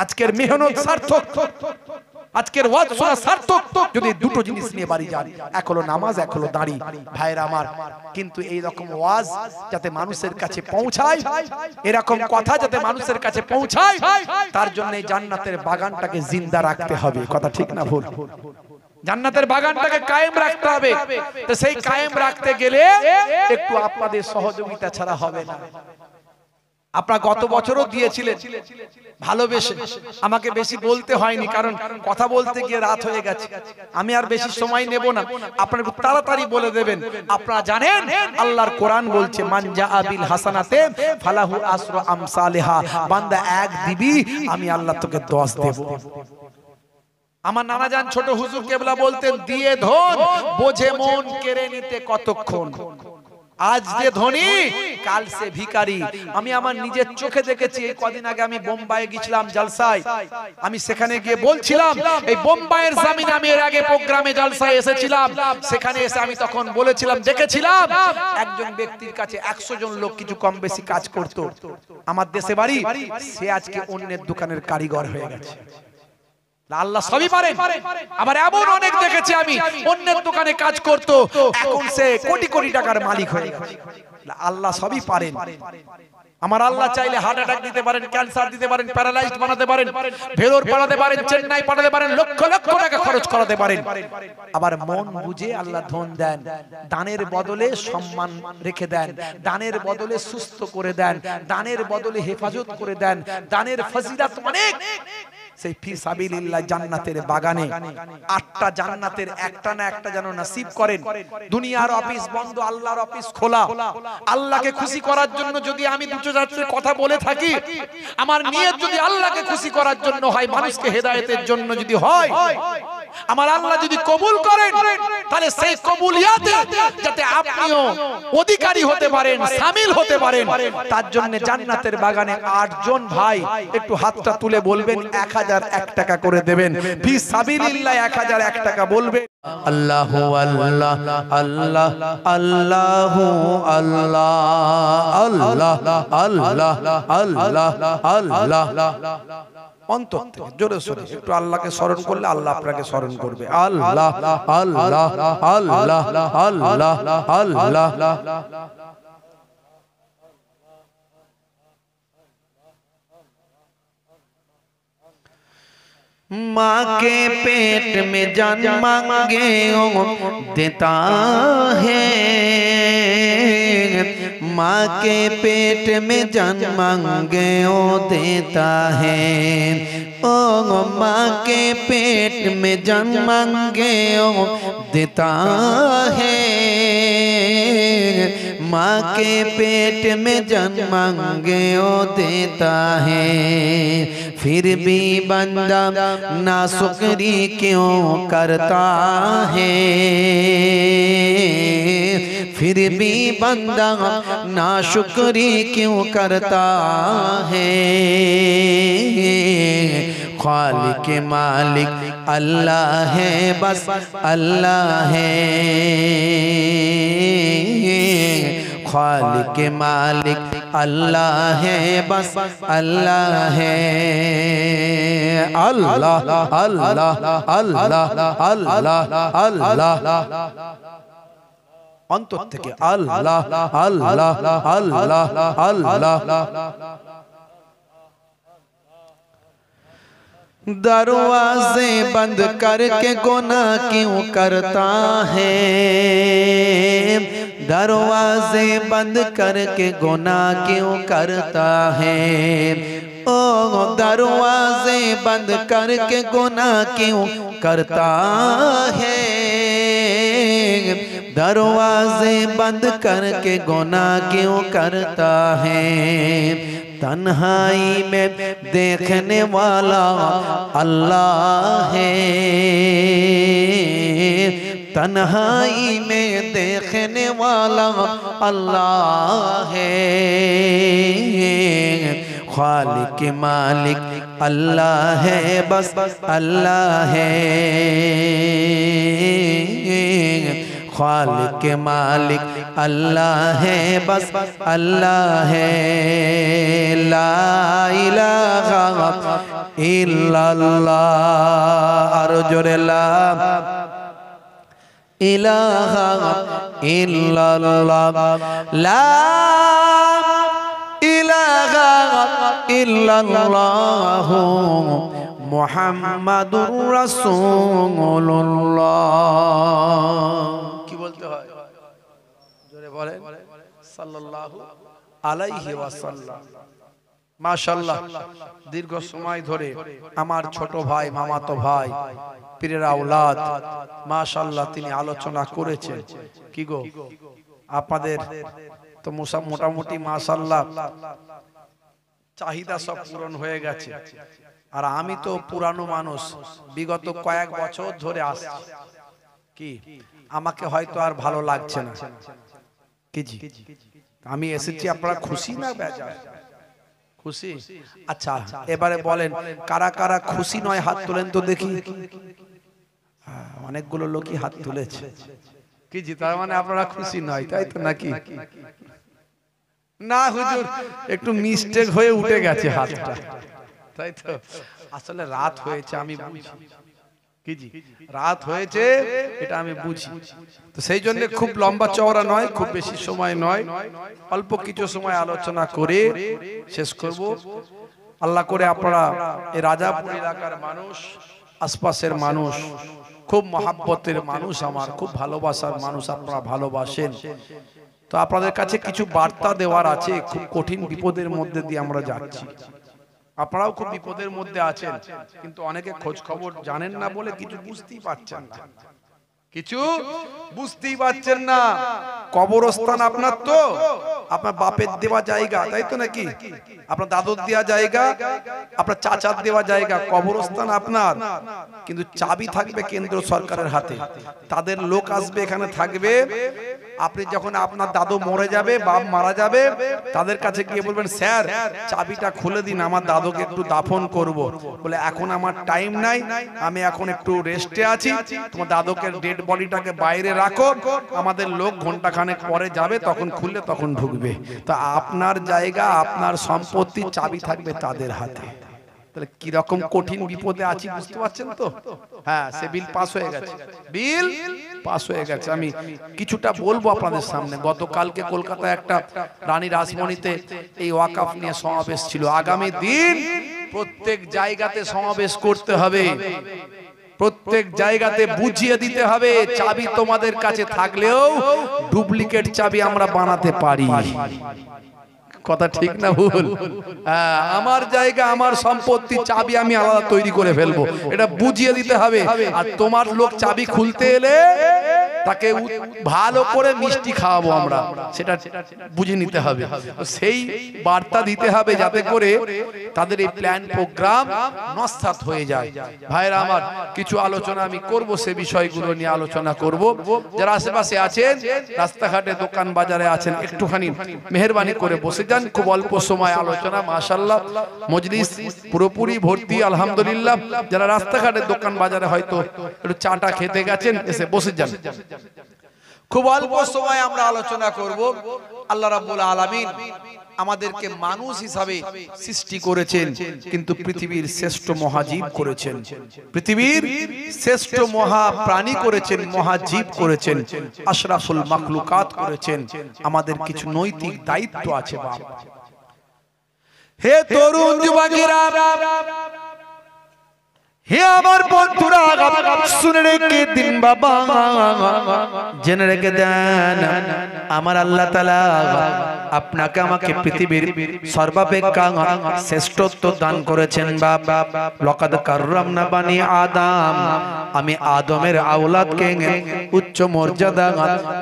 আজকের মেহনত সার্থক, আজকের ওয়াজ শোনা সার্থক যদি দুটো জিনিস নিয়ে বাড়ি যান। এক হলো নামাজ, এক হলো দাড়ি। ভাইরা আমার, কিন্তু এই রকম ওয়াজ যাতে মানুষের কাছে পৌঁছায়, এরকম কথা যাতে মানুষের কাছে পৌঁছায়, তার জন্য এই জান্নাতের বাগানটাকে জিন্দা রাখতে হবে। কথা ঠিক না ভুল? জান্নাতের বাগানটাকে কায়েম রাখতে হবে। তো সেই কায়েম রাখতে গেলে একটু আপনাদের সহযোগিতা ছাড়া হবে না। আপনারা গত বছরও দিয়েছিলেন ভালোবেসে, আমাকে বেশি বলতে হয়নি, কারণ কথা বলতে গিয়ে রাত হয়ে গেছে। আমি আর বেশি সময় নেব না, আপনারা খুব তাড়াতাড়ি বলে দেবেন। আপনারা জানেন আল্লাহর কোরআন বলছে মান জাআ বিল হাসানাতে ফালাহু আসরু আমসালিহা, বান্দা এক দিবি আমি আল্লাহ তোকে 10 দেব। আমার নানা জান ছোট হুজুর কেবলা বলতেন, দিয়ে ধন বোঝে মন কেড়ে নিতে কতক্ষণ। আজ যে ধনী কাল সে ভিখারি। আমি আমার নিজের চোখে দেখেছি। এই কদিন আগে আমি বোম্বাই গিয়েছিলাম জলসায়, আমি সেখানে গিয়ে বলছিলাম, এই বোম্বাইয়ের জমিনে আমি এর আগে প্রোগ্রামে জলসায় এসেছিলাম, সেখানে এসে আমি তখন বলেছিলাম, দেখেছিলাম একজন ব্যক্তির কাছে 100 জন লোক কিছু কম বেশি কাজ করত, আমার দেশে বাড়ি, সে আজকে অন্যের দোকানের কারিগর হয়ে গেছে। আল্লাহ সবই পারেন। আবার এমন অনেক দেখেছি আমি, অন্যের দোকানে কাজ করতো, এখন সে কোটি কোটি টাকার মালিক হয়ে গেছে। আল্লাহ সবই পারেন। আমার আল্লাহ চাইলে হার্ট অ্যাটাক দিতে পারেন, ক্যান্সার দিতে পারেন, প্যারালাইজড বানাতে পারেন, ভেলোর পাঠাতে পারেন, চেন্নাই পাঠাতে পারেন, লক্ষ লক্ষ টাকা খরচ করাতে পারেন। আবার মন বুঝে আল্লাহ ধন দেন, দানের বদলে সম্মান রেখে দেন, দানের বদলে সুস্থ করে দেন, দানের বদলে হেফাজত করে দেন, দানের ফজিলত অনেক। সেই ফি সাবিলিল্লাহ জান্নাতের বাগানে 8টা জান্নাতের একটা না একটা যেন নসিব করেন। দুনিয়ার অফিস বন্ধ, আল্লাহর অফিস খোলা। আল্লাহকে খুশি করার জন্য যদি আমি দুটো জাতের কথা বলে থাকি, আমার নিয়ত যদি আল্লাহকে খুশি করার জন্য হয়, মানুষকে হেদায়েতের জন্য যদি হয়, আমার আল্লাহ যদি কবুল করেন, তাহলে সেই কবুলিয়াতে যাতে আপনিও অধিকারী হতে পারেন, শামিল হতে পারেন, তার জন্য জান্নাতের বাগানে 8 জন ভাই একটু হাতটা তুলে বলবেন 1001 টাকা করে দেবেন। ফি সাবিলিল্লাহ 1001 টাকা বলবেন। আল্লাহু আল্লাহ আল্লাহ আল্লাহু আল্লাহ আল্লাহ আল্লাহ আল্লাহ আল্লাহ। অন্তর থেকে জোরে সোরে একটু আল্লাহকে স্মরণ করলে আল্লাহ আপনাকে স্মরণ করবে। আল্লাহ আল্লাহ আল্লাহ আল্লাহ আল্লাহ। माँ के पेट में जान मांगे ओ देता है, माँ के पेट में जान मांगे ओ देता है, ओ माँ के पेट में जान मांगे ओ देता है, माँ के पेट में जान मांगे ओ देता है, फिर भी बंदा नाशुक्री क्यों करता है, फिर भी बंदा नाशुक्री क्यों करता है, खालिक मालिक अल्लाह है, बस अल्लाह है, खालिक मालिक अल्लाह है, बस अल्लाह है। अल्लाह अल्लाह अल्लाह अल्लाह अल्लाह অন্তর থেকে আল্লাহ আল্লাহ আল্লাহ আল্লাহ। दरवाजे बंद करके गुनाह क्यों करता है, दरवाजे बंद करके गुनाह क्यों करता है, ओ दरवाजे बंद करके गुनाह क्यों करता है, दरवाजे बंद करके गुनाह क्यों करता है। तन्हाई में देखने वाला अल्लाह है, तन्हाई में देखने वाला अल्लाह है, खालिक मालिक अल्लाह है, बस अल्लाह है, खालिक मालिक अल्लाह है, बस अल्लाह है। ला इलाहा इल्लल्लाह, अर्जुरे ला इलाहा इल्लल्लाह, ला इलाहा इल्लल्लाह मुहम्मदुर রাসূলুল্লাহ। কি বলতে হয় জোরে বলেন, সাল্লাল্লাহু আলাইহি ওয়াসাল্লাম। মাশাআল্লাহ, দীর্ঘ সময় ধরে আমার ছোট ভাই, মামাতো ভাই, পীরের আওলাদ মাশাআল্লাহ তিনি আলোচনা করেছেন। কি গো আপনাদের তো মোটামুটি মাশাআল্লাহ চাহিদা সব পূরণ হয়ে গেছে, আর আমি তো পুরানো মানুষ, বিগত কয়েক বছর ধরে আসছি, কি আমাকে হয়তো আর ভালো লাগছে না, কি জি আমি এসেছি, আপনারা খুশি না বেজার? খুশি? আচ্ছা এবারে বলেন কারা কারা খুশি নয় হাত তোলেন তো দেখি। অনেকগুলো লোকই হাত তুলেছে, কি জি তার মানে আপনারা খুশি নয়, তাই তো নাকি? না হুজুর একটু মিস্টেক হয়ে উঠে গেছে হাতটা, তাই তো। আসলে রাত হয়েছে আমি বুঝি, কি জি রাত হয়েছে এটা আমি বুঝি, তো সেই জন্য খুব লম্বা চওড়া নয়, খুব বেশি সময় নয়, অল্প কিছু সময় আলোচনা করে শেষ করব। আল্লাহ করে আপনারা এই রাজাপুর এলাকার মানুষ, আশপাশের মানুষ, খুব মহাব্বতের মানুষ, আমার খুব ভালোবাসার মানুষ, আপনারা ভালোবাসেন, তো আপনাদের কাছে কিছু বার্তা দেওয়ার আছে। খুব কঠিন বিপদের মধ্যে দিয়ে আমরা যাচ্ছি, আপনারাও খুব বিপদের মধ্যে আছেন, কিন্তু অনেকে খোঁজ খবর জানেন না বলে কিছু বুঝতেই পারছেন না, কিছু বুঝতেই পারছেন না। কবরস্থান আপনার তো, আপনার বাপের দেওয়া জায়গা, তাই তো নাকি? আপনার দাদুর দেওয়া জায়গা, আপনার চাচার দেওয়া জায়গা, কবরস্থান আপনার, কিন্তু চাবি থাকবে কেন্দ্র সরকারের হাতে। তাদের লোক আসবে, এখানে থাকবে। আপনি যখন আপনার দাদু মরে যাবে, বাপ মারা যাবে, তাদের কাছে গিয়ে বলবেন স্যার চাবিটা খুলে দিন, আমার দাদুকে একটু দাফন করব। বলে এখন আমার টাইম নাই, আমি এখন একটু রেস্টে আছি, তোমার দাদুকে ডেড বডিটাকে বাইরে রাখো, আমাদের লোক ঘন্টাখানেক পরে যাবে, তখন খুললে তখন ঢুকবে। তো আপনার জায়গা, আপনার সম্পত্তি, চাবি থাকবে তাদের হাতে। তাহলে কি রকম কঠিন বিপদে আছি বুঝতে পারছেন তো? হ্যাঁ, সে বিল পাস হয়ে গেছে, বিল পাস হয়ে গেছে। আমি কিছুটা বলবো আপনাদের সামনে। গতকালকে কলকাতায় একটা রানী রাসমণিতে এই ওয়াকফ নিয়ে সমাবেশ ছিল। আগামী দিন প্রত্যেক জায়গাতে সমাবেশ করতে হবে, প্রত্যেক জায়গাতে বুঝিয়ে দিতে হবে। চাবি তোমাদের কাছে থাকলেও ডুপ্লিকেট চাবি আমরা বানাতে পারি। কথা ঠিক না ভুল? আমার জায়গা, আমার সম্পত্তি, চাবি আমি আলাদা তৈরি করে ফেলবো, এটা বুঝিয়ে দিতে হবে। আর তোমার লোক চাবি খুলতে এলে তাকে ভালো করে মিষ্টি খাওয়াবো আমরা, সেটা বুঝে নিতে হবে। সেই বার্তা দিতে হবে যাতে করে তাদের এই প্ল্যান প্রোগ্রাম নস্যাৎ হয়ে যায়। ভাইরা আমার, কিছু আলোচনা আমি করব, সে বিষয়গুলো নিয়ে আলোচনা করব। যারা আশেপাশে আছেন, রাস্তাঘাটে দোকান বাজারে আছেন, একটুখানি মেহেরবানি করে বসে যান। খুব অল্প সময় আলোচনা, মাশাআল্লাহ মজলিস পুরোপুরি ভর্তি আলহামদুলিল্লাহ। যারা রাস্তাঘাটে দোকান বাজারে হয়তো একটু চাটা খেতে গেছেন, এসে বসে যান। খুব অল্প সময় আমরা আলোচনা করব। আল্লাহ রাব্বুল আলামিন আমাদেরকে মানুষ হিসাবে সৃষ্টি করেছেন, কিন্তু পৃথিবীর শ্রেষ্ঠ মহাজীব করেছেন, পৃথিবীর শ্রেষ্ঠ মহাপ্রাণী করেছেন, মহাজীব করেছেন, আশরাফুল মাখলুকাত করেছেন। আমাদের কিছু নৈতিক দায়িত্ব আছে। বাপ হে তরুণ যুবকেরা, হে আমার বন্ধুরা শুনে রেখে দিন বাবা, জেনে রেখে দেন আমার আল্লাহ তাআলা আপনাকে আমাকে পৃথিবীর সর্বাপেক্ষা শ্রেষ্ঠত্ব দান করেছেন বাবা। লাকাদ কাররামনা বানি আদম, আমি আদমের আওলাদকে উচ্চ মর্যাদা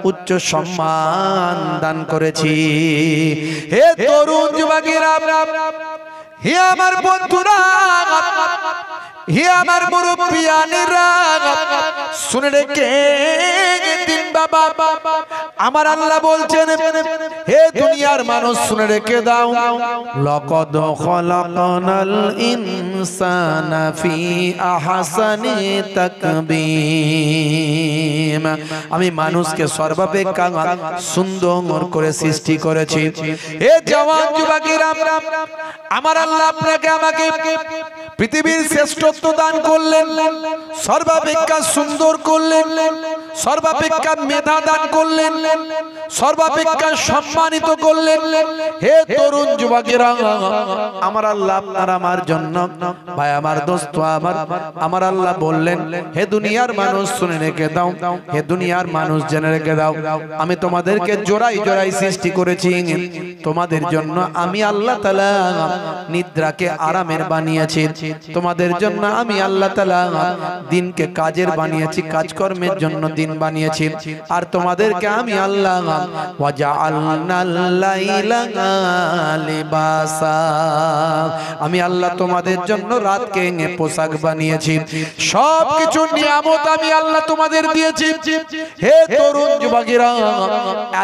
উচ্চ সম্মান দান করেছি। হে তরুণ যুবকেরা, হে আমার বন্ধুরা, হে আমার মুরব্বিয়ানেরা, শুনে রেখে দিন বাবা, আমার আল্লাহ বলছেন হে দুনিয়ার মানুষ শুনে রেখে দাও, লাকাদ খালাকনাল ইনসানা ফি আহসানি তাকবীম, আমি মানুষকে সর্বাপেক্ষা সুন্দর করে সৃষ্টি করেছি। হে জওয়ান যুবকেরা, আমার আল্লাহ আপনাকে আমাকে পৃথিবীর শ্রেষ্ঠত্ব দান করলেন, সর্বাপেক্ষা সুন্দর করলেন, সর্বাপেক্ষা মেধা দান করলেন, সর্বাপেক্ষা সম্মানিত করলেন। হে তরুণ যুবকেরা, আমার আল্লাহ আপনার আমার জন্য, ভাই আমার দোস্ত আমার আল্লাহ বললেন হে দুনিয়ার মানুষ শুনে রেখে দাও, হে দুনিয়ার মানুষ জেনে রেখে দাও, আমি তোমাদেরকে জোড়াই জোড়াই সৃষ্টি করেছি। তোমাদের জন্য আমি আল্লাহ তাআলা নিদ্রাকে আরামের বানিয়েছি, তোমাদের জন্য আমি আল্লাহ তাআলা দিনকে কাজের বানিয়েছি, কাজকর্মের জন্য দিন বানিয়েছি। আর তোমাদেরকে আমি আল্লাহ ওয়াজআলনাল লাইলা লিবাসা, আমি আল্লাহ তোমাদের জন্য রাতকে পোশাক বানিয়েছি। সবকিছু নিয়ামত আমি আল্লাহ তোমাদের দিয়েছি। হে তরুণ যুবকেরা,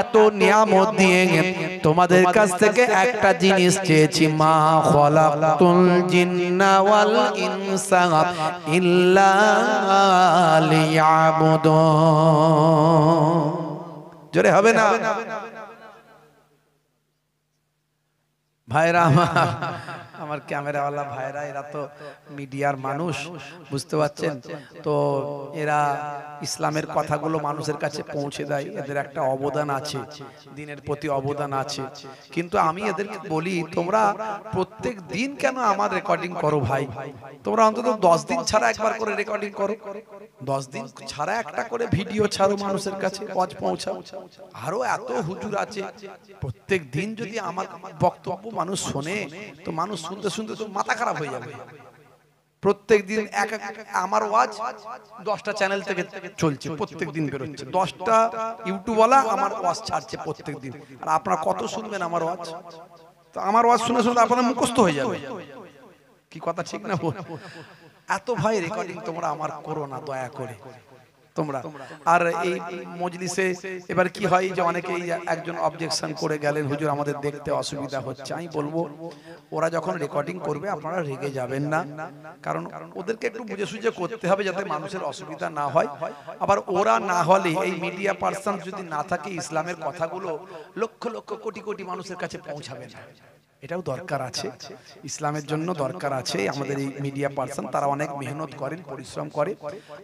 এত নিয়ামত দিয়ে তোমাদের কাছ থেকে একটা জিনিস চেয়েছি, মা খালাকতুল জিন্না ওয়াল ইনসা ইল্লা লিয়াবুদুন। জোরে হবে না ভাইরা আমার ক্যামেরাওয়ালা ভাইরা, এরা তো মিডিয়ার মানুষ, বুঝতে পারছেন তো, এরা ইসলামের কথাগুলো মানুষের কাছে পৌঁছে দেয়, এদের একটা অবদান আছে, দিনের প্রতি অবদান আছে। কিন্তু আমি এদেরকে বলি, তোমরা প্রত্যেক দিন কেন আমার রেকর্ডিং করো ভাই? তোমরা অন্তত 10 দিন ছাড়া একবার করে রেকর্ডিং করো, 10 দিন ছাড়া একটা করে ভিডিও ছাড়ো, মানুষের কাছে ওয়াজ পৌঁছাও। আরো এত হুজুর আছে, প্রত্যেক দিন যদি আমার বক্তব্য মানুষ শোনে তো মানুষ শুনতে শুনতে তো মাথা খারাপ হয়ে যাবে। প্রত্যেক দিন আমার ওয়াজ 10টা চ্যানেল থেকে চলছে, প্রত্যেক দিন বেরোচ্ছে, 10টা ইউটিউবওয়ালা আমার ওয়াজ ছাড়ছে প্রত্যেক দিন। আর আপনারা কত শুনবেন আমার ওয়াজ? তো আমার ওয়াজ শুনে শুনে আপনারা মুখস্থ হয়ে যাবে। কি কথা ঠিক না? এত ভাই রেকর্ডিং তোমরা আমার করো না দয়া করে তোমরা। আর এই মজলিসে এবার কি হয় যে অনেকেই একজন অবজেকশন করে গেলেন, হুজুর আমাদের দেখতে অসুবিধা হচ্ছে। আমি বলবো ওরা যখন রেকর্ডিং করবে আপনারা রেগে যাবেন না, কারণ ওদেরকে একটু বুঝে সুঝে করতে হবে যাতে মানুষের অসুবিধা না হয়। আবার ওরা না হলে, এই মিডিয়া পার্সন যদি না থাকে, ইসলামের কথাগুলো লক্ষ লক্ষ কোটি কোটি মানুষের কাছে পৌঁছাবে না। এটাও দরকার আছে, ইসলামের জন্য দরকার আছে। আমাদের এই মিডিয়া পার্সন তারা অনেক মেহনত করেন, পরিশ্রম করে,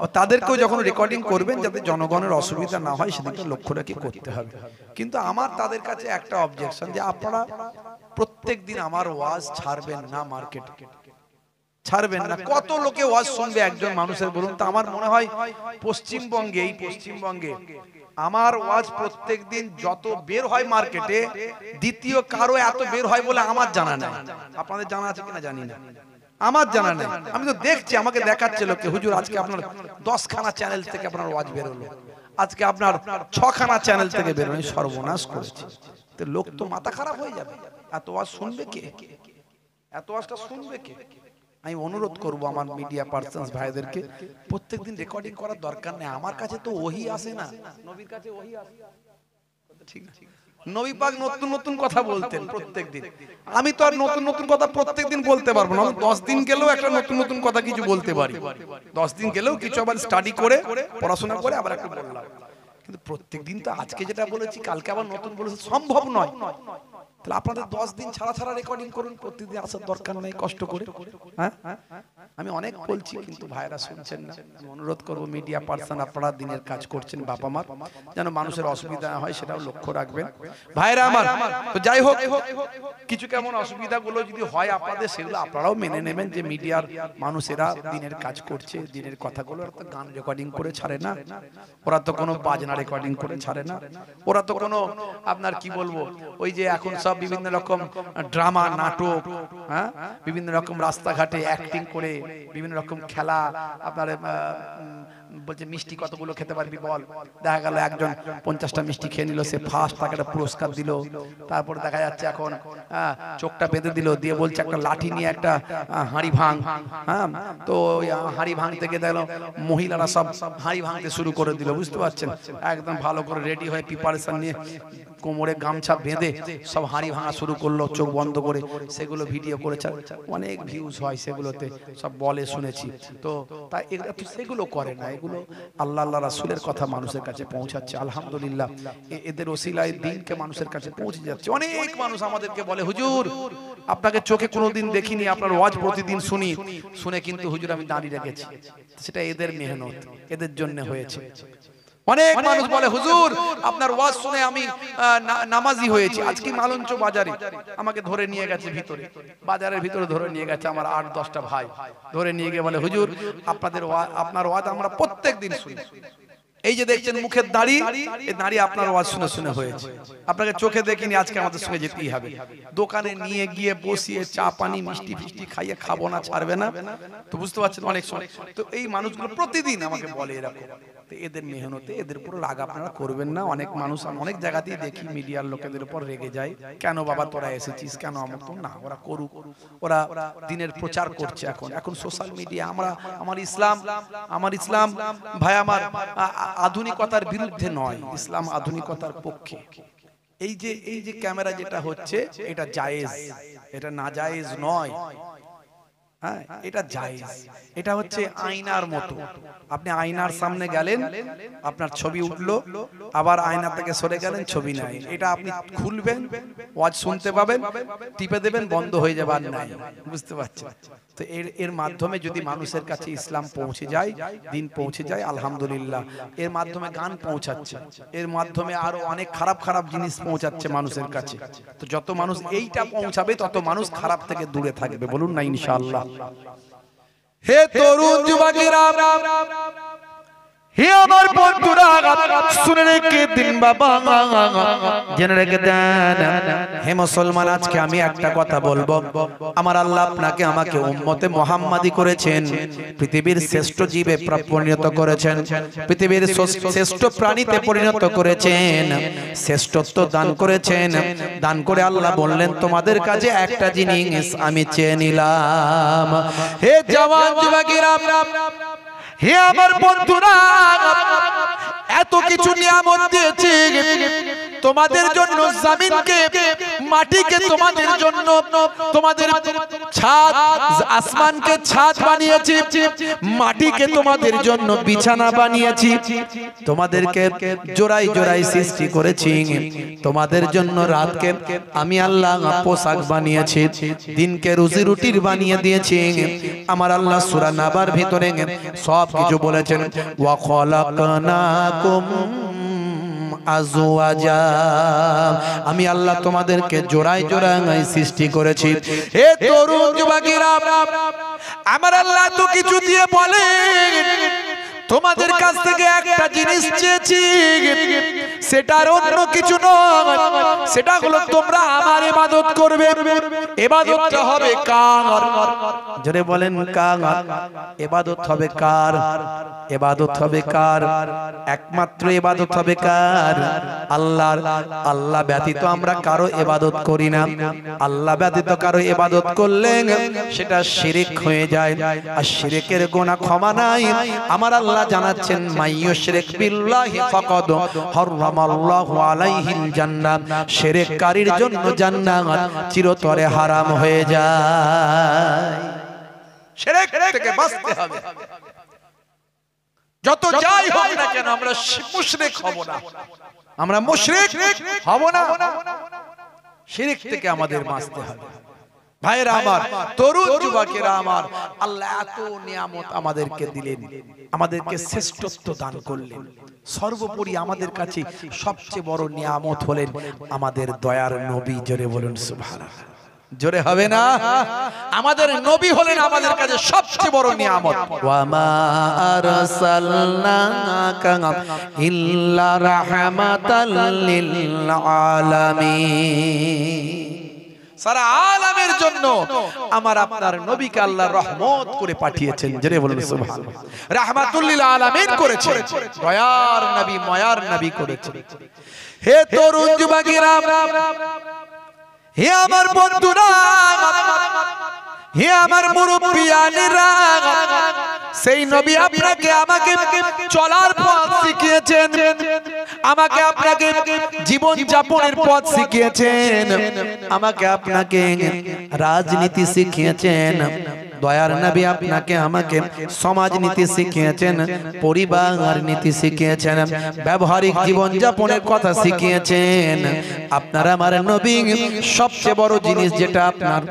আর তাদেরকেও যখন রেকর্ডিং করবেন যাতে জনগণের অসুবিধা না হয় সেদিকে লক্ষ্য রেখে করতে হবে। কিন্তু আমার তাদের কাছে একটা অবজেকশন যে আপনারা প্রত্যেকদিন আমার ওয়াজ ছাড়বেন না, মার্কেটে ছাড়বেন না। কত লোকে ওয়াজ শুনবে একজন মানুষের বলুন তো? আমার মনে হয় পশ্চিমবঙ্গে, এই পশ্চিমবঙ্গে আমার ওয়াজ প্রত্যেকদিন যত বের হয় মার্কেটে, দ্বিতীয় কারো এত বের হয় বলে আমার জানা নাই। আপনাদের জানা আছে কিনা জানি না, আমার জানা নাই। আমি তো দেখছি, আমাকে দেখাচ্ছে লোকে, হুজুর আজকে আপনার 10খানা চ্যানেল থেকে আপনার ওয়াজ বের হলো, আজকে আপনার 6খানা চ্যানেল থেকে বের হলো। সর্বনাশ করেছে। তো লোক তো মাথা খারাপ হয়ে যাবে। এত ওয়াজ শুনবে কে? এত ওয়াজটা শুনবে কে? আমি অনুরোধ করব আমার মিডিয়া পার্সনস ভাইদেরকে, প্রত্যেকদিন রেকর্ডিং করার দরকার নেই। আমার কাছে তো ওহী আসে না, নবীর কাছে ওহী আসে, ঠিক না? নবী পাক নতুন নতুন কথা বলতেন প্রত্যেকদিন। আমি তো আর নতুন নতুন কথা প্রত্যেকদিন বলতে পারবো না। 10 দিন গেলেও একটা নতুন নতুন কথা কিছু বলতে পারি, 10 দিন গেলেও কিছু আবার স্টাডি করে পড়াশোনা করে আবার একটু বললাম। কিন্তু প্রত্যেকদিন তো আজকে যেটা বলেছি কালকে আবার নতুন বলেছি, সম্ভব নয়। তাহলে আপনাদের 10 দিন ছাড়া ছাড়া রেকর্ডিং করুন, প্রতিদিন আসার দরকার নেই কষ্ট করে। হ্যাঁ, আমি অনেক বলছি কিন্তু ভাইরা শুনছেন না। আমি অনুরোধ করব মিডিয়া পার্সন, আপনারা দিনের কাজ করছেন, বাবা মা যেন মানুষের অসুবিধা না হয় সেটাও লক্ষ্য রাখবেন ভাইরা আমার। তো যাই হোক, কিছু কেমন অসুবিধাগুলো যদি হয় আপনাদের, সেগুলো আপনারাও মেনে নেবেন যে মিডিয়ার মানুষেরা দিনের কাজ করছে, দিনের কথাগুলো। ওরা তো গান রেকর্ডিং করে ছাড়ে না, ওরা তো কোনো বাজনা রেকর্ডিং করে ছাড়ে না, ওরা তো কোনো আপনার কি বলবো ওই যে এখন সব বিভিন্ন রকম ড্রামা নাটক, হ্যাঁ, বিভিন্ন রকম রাস্তাঘাটে অ্যাক্টিং করে বিভিন্ন রকম খেলা। আপনার বলছে মিষ্টি কতগুলো খেতে পারবি বল, দেখা গেল একজন 50টা মিষ্টি খেয়ে নিল, সে ফার্স্ট, তাকে একটা পুরস্কার দিল। তারপরে দেখা যাচ্ছে এখন চোখটা বেঁধে দিল, দিয়ে বলছে একটা লাঠি নিয়ে একটা হাঁড়ি ভাঙ। হ্যাঁ, তো হাঁড়ি ভাঙতে গিয়ে দেখলো মহিলারা সব হাঁড়ি ভাঙতে শুরু করে দিল, বুঝতে পারছেন, একদম ভালো করে রেডি হয়ে প্রিপারেশন নিয়ে কোমরে গামছা বেঁধে সব হাঁড়ি ভাঙা শুরু করলো চোখ বন্ধ করে। সেগুলো ভিডিও করেছে, অনেক ভিউজ হয় সেগুলোতে, সব বলে শুনেছি। তো তাই এগুলো তো সেগুলো করে না, এগুলো আল্লাহ আল্লাহ রাসূলের কথা মানুষের কাছে পৌঁছাচ্ছে। আলহামদুলিল্লাহ, এদের ওসিলায় দিনকে মানুষের কাছে পৌঁছে যাচ্ছে। অনেক মানুষ আমাদেরকে বলে হুজুর আপনাকে চোখে কোনোদিন দেখিনি, আপনার ওয়াজ প্রতিদিন শুনে কিন্তু হুজুর আমি দাঁড়িয়ে রেখেছি। সেটা এদের মেহনত, এদের জন্য হয়েছে। অনেক মানুষ বলে হুজুর আপনার ওয়াজ শুনে আমি নামাজি হয়েছি। আজকে মালঞ্চ বাজারে আমাকে ধরে নিয়ে গেছে, ভিতরে বাজারের ভিতরে ধরে নিয়ে গেছে আমার 8-10টা ভাই, ধরে নিয়ে গিয়ে বলে হুজুর আপনার ওয়াজ আমরা প্রত্যেকদিন শুনি। এই যে দেখছেন মুখের দাড়ি, এই দাড়ি আপনার ওয়াজ শুনে শুনে হয়েছে। আপনাকে চোখে দেখিনি, আজকে আমাদের সঙ্গে যেতেই হবে। দোকানে নিয়ে গিয়ে বসিয়ে চা পানি মিষ্টি ফিষ্টি খাইয়ে খাবো না, ছাড়বে না। তো বুঝতে পারছেন অনেক সময়। তো এই মানুষগুলো প্রতিদিন আমাকে বলে এরকম। তো এদের মেহনতে এদের উপর রাগ আপনারা করবেন না। অনেক মানুষ অনেক জায়গাতেই দেখি মিডিয়ার লোকেদের উপর রেগে যায়, কেন বাবা তোরা এসেছিস, কেন আমক তো না। ওরা করুক, ওরা দিনের প্রচার করছে। এখন সোশ্যাল মিডিয়া, আমার ইসলাম ভাই আমার আধুনিকতার বিরুদ্ধে নয়, ইসলাম আধুনিকতার পক্ষে। এই যে ক্যামেরা যেটা হচ্ছে এটা জায়েজ, এটা না জায়েজ নয়। হ্যাঁ, এটা জায়েজ। এটা হচ্ছে আয়নার মতো। আপনি আয়নার সামনে গেলেন, আপনার ছবি উঠলো, আবার আয়না থেকে সরে গেলেন, ছবি নাই। এটা আপনি খুলবেন, ওয়াজ শুনতে পাবেন, টিপে দেবেন, বন্ধ হয়ে যাবে, আর নাই। বুঝতে পারছেন? তো এর মাধ্যমে যদি মানুষের কাছে ইসলাম পৌঁছে যায়, দিন পৌঁছে যায়, আলহামদুলিল্লাহ। এর মাধ্যমে গান পৌঁছাচ্ছে, এর মাধ্যমে আরো অনেক খারাপ খারাপ জিনিস পৌঁছাচ্ছে মানুষের কাছে। তো যত মানুষ এইটা পৌঁছাবে তত মানুষ খারাপ থেকে দূরে থাকবে, বলুন না ইনশাআল্লাহ। হে তরুণ যুবকেরা, হে আমার বন্ধুরা, শুনে রেখে দিন বাবা, জেনে রেখে দেন। হে মুসলমান, আজকে আমি একটা কথা বলবো। আমার আল্লাহ আপনাকে আমাকে উম্মতে মুহাম্মাদি করেছেন, পৃথিবীর শ্রেষ্ঠ জীবে পরিণত করেছেন, পৃথিবীর শ্রেষ্ঠ প্রাণীতে পরিণত করেছেন, শ্রেষ্ঠত্ব দান করেছেন। দান করে আল্লাহ বললেন তোমাদের কাছে একটা জিনিস আমি চেয়ে নিলাম। হে জওয়ান যুবকেরা, হে আমার বন্ধুরা, এত কিছু নিয়ামত দিয়েছি তোমাদের জন্য, জমিনকে মাটিকে তোমাদের জন্য, তোমাদের ছাদ আসমানকে ছাদ বানিয়েছি, মাটিকে তোমাদের জন্য বিছানা বানিয়েছি, তোমাদেরকে জোড়াই জোড়াই সৃষ্টি করেছি, তোমাদের জন্য রাতকে আমি আল্লাহ পোশাক বানিয়েছি, দিনকে রুজি রুটির বানিয়ে দিয়েছি। আমার আল্লাহ সূরা নাবার ভিতরে সব কিছু বলেছেন, ওয়া খালাকনাকুম আজওয়াজা, আমি আল্লাহ তোমাদেরকে জোড়ায় জোড়ায় সৃষ্টি করেছি। হে তরুণ যুবকেরা, আমার আল্লাহ তো কিছু দিয়ে বলেন তোমাদের কাছ থেকে একটা জিনিস চেয়েছি, সেটার অন্য কিছু নয়, সেটা হলো তোমরা আমার ইবাদত করবে। ইবাদতটা হবে কার? জোরে বলেন কার? ইবাদত হবে কার? ইবাদত হবে কার? একমাত্র ইবাদত হবে কার? আল্লাহর। আল্লাহ ব্যতীত আমরা কারো ইবাদত করি না। আল্লাহ ব্যতীত কারো ইবাদত করলে সেটা শিরক হয়ে যায়, আর শিরকের গুনাহ ক্ষমা নাই। আমার আল্লাহ জানাচ্ছেন, মাইয়ুশরিক বিল্লাহি ফাকাদ হারামাল্লাহু আলাইহিল জান্নাত, শিরককারীর জন্য জান্নাত চিরতরে হারাম হয়ে যায়। শিরক থেকে বাঁচতে হবে। যত যাই হোক না কেন আমরা মুশরিক হব না, আমরা মুশরিক হব না। শিরক থেকে আমাদের বাঁচতে হবে। ভাইরা আমার, তরুণ যুবকেরা আমার, আল্লাহ এত নিয়ামত আমাদেরকে দিলেন, আমাদেরকে শ্রেষ্ঠত্ব দান করলেন। সর্বোপরি আমাদের কাছে সবচেয়ে বড় নিয়ামত হলেন আমাদের দয়ার নবী। জোরে বলুন সুবহানাল্লাহ। জোরে হবে না? আমাদের নবী হলেন আমাদের কাছে সবচেয়ে বড় নিয়ামত। ওয়া মা আরসালনাকা ইল্লা রাহমাতাল লিল আলামিন। সারা আলামের জন্য আমার আপনার নবীকে আল্লাহ রহমত করে পাঠিয়েছেন। জোরে বলুন সুবহানাল্লাহ। রাহমাতুল লিল আলামিন করেছেন, দয়ার নবী মায়ার নবী করেছেন। হে তরুণ যুবকেরা, হে আমার বন্ধুরা, হে আমার মুরব্বিয়ানেরা, সেই নবী আপনাকে আমাকে চলার পথ শিখিয়েছেন, আমাকে আপনাকে জীবন যাপনের পথ শিখিয়েছেন, আমাকে আপনাকে রাজনীতি শিখিয়েছেন। দয়ার নবী আপনাকে আমাকে সমাজ নীতি শিখিয়েছেন, পরিবার নীতি শিখিয়েছেন, ব্যবহারিক জীবন যাপনের কথা শিখিয়েছেন। আপনার আমার নবী সবচেয়ে বড় জিনিস যেটা আপনার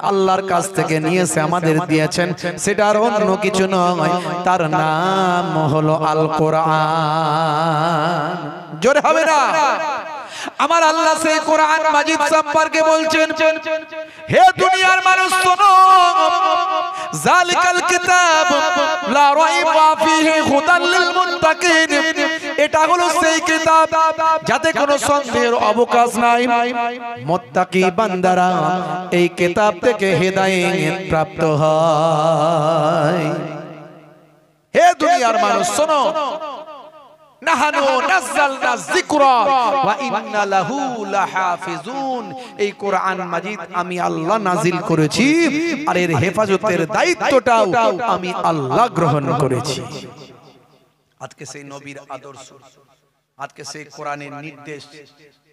আল্লাহর কাছ থেকে নিয়েছে আমাদের দিয়েছেন, সেটা আর অন্য কিছু নয়, তার নাম হলো আল কোরআন। জোরে হবে না? আমার আল্লাহ সেই কোরআন মাজিদ সম্পর্কে বলছেন, হে দুনিয়ার মানুষ শোনো, জালিকাল কিতাব লা রাইবা ফীহি হুদাল লিল মুত্তাকিন। এটা হলো সেই কিতাব যাতে কোনো সন্দেহের অবকাশ নাই। মুত্তাকি বান্দারা এই কিতাব থেকে হেদায়েত প্রাপ্ত হয়। হে দুনিয়ার মানুষ শোনো, নাহানু নাযালনা যিকরা ওয়া ইন্না লাহু লাহাফিজুন। এই কোরআন মাজিদ আমি আল্লাহ নাজিল করেছি, আর এর হেফাজতের দায়িত্বটাও আমি আল্লাহ গ্রহণ করেছি। আজকে সেই নবীর আদর্শ, আজকে সেই কোরআনের নির্দেশ,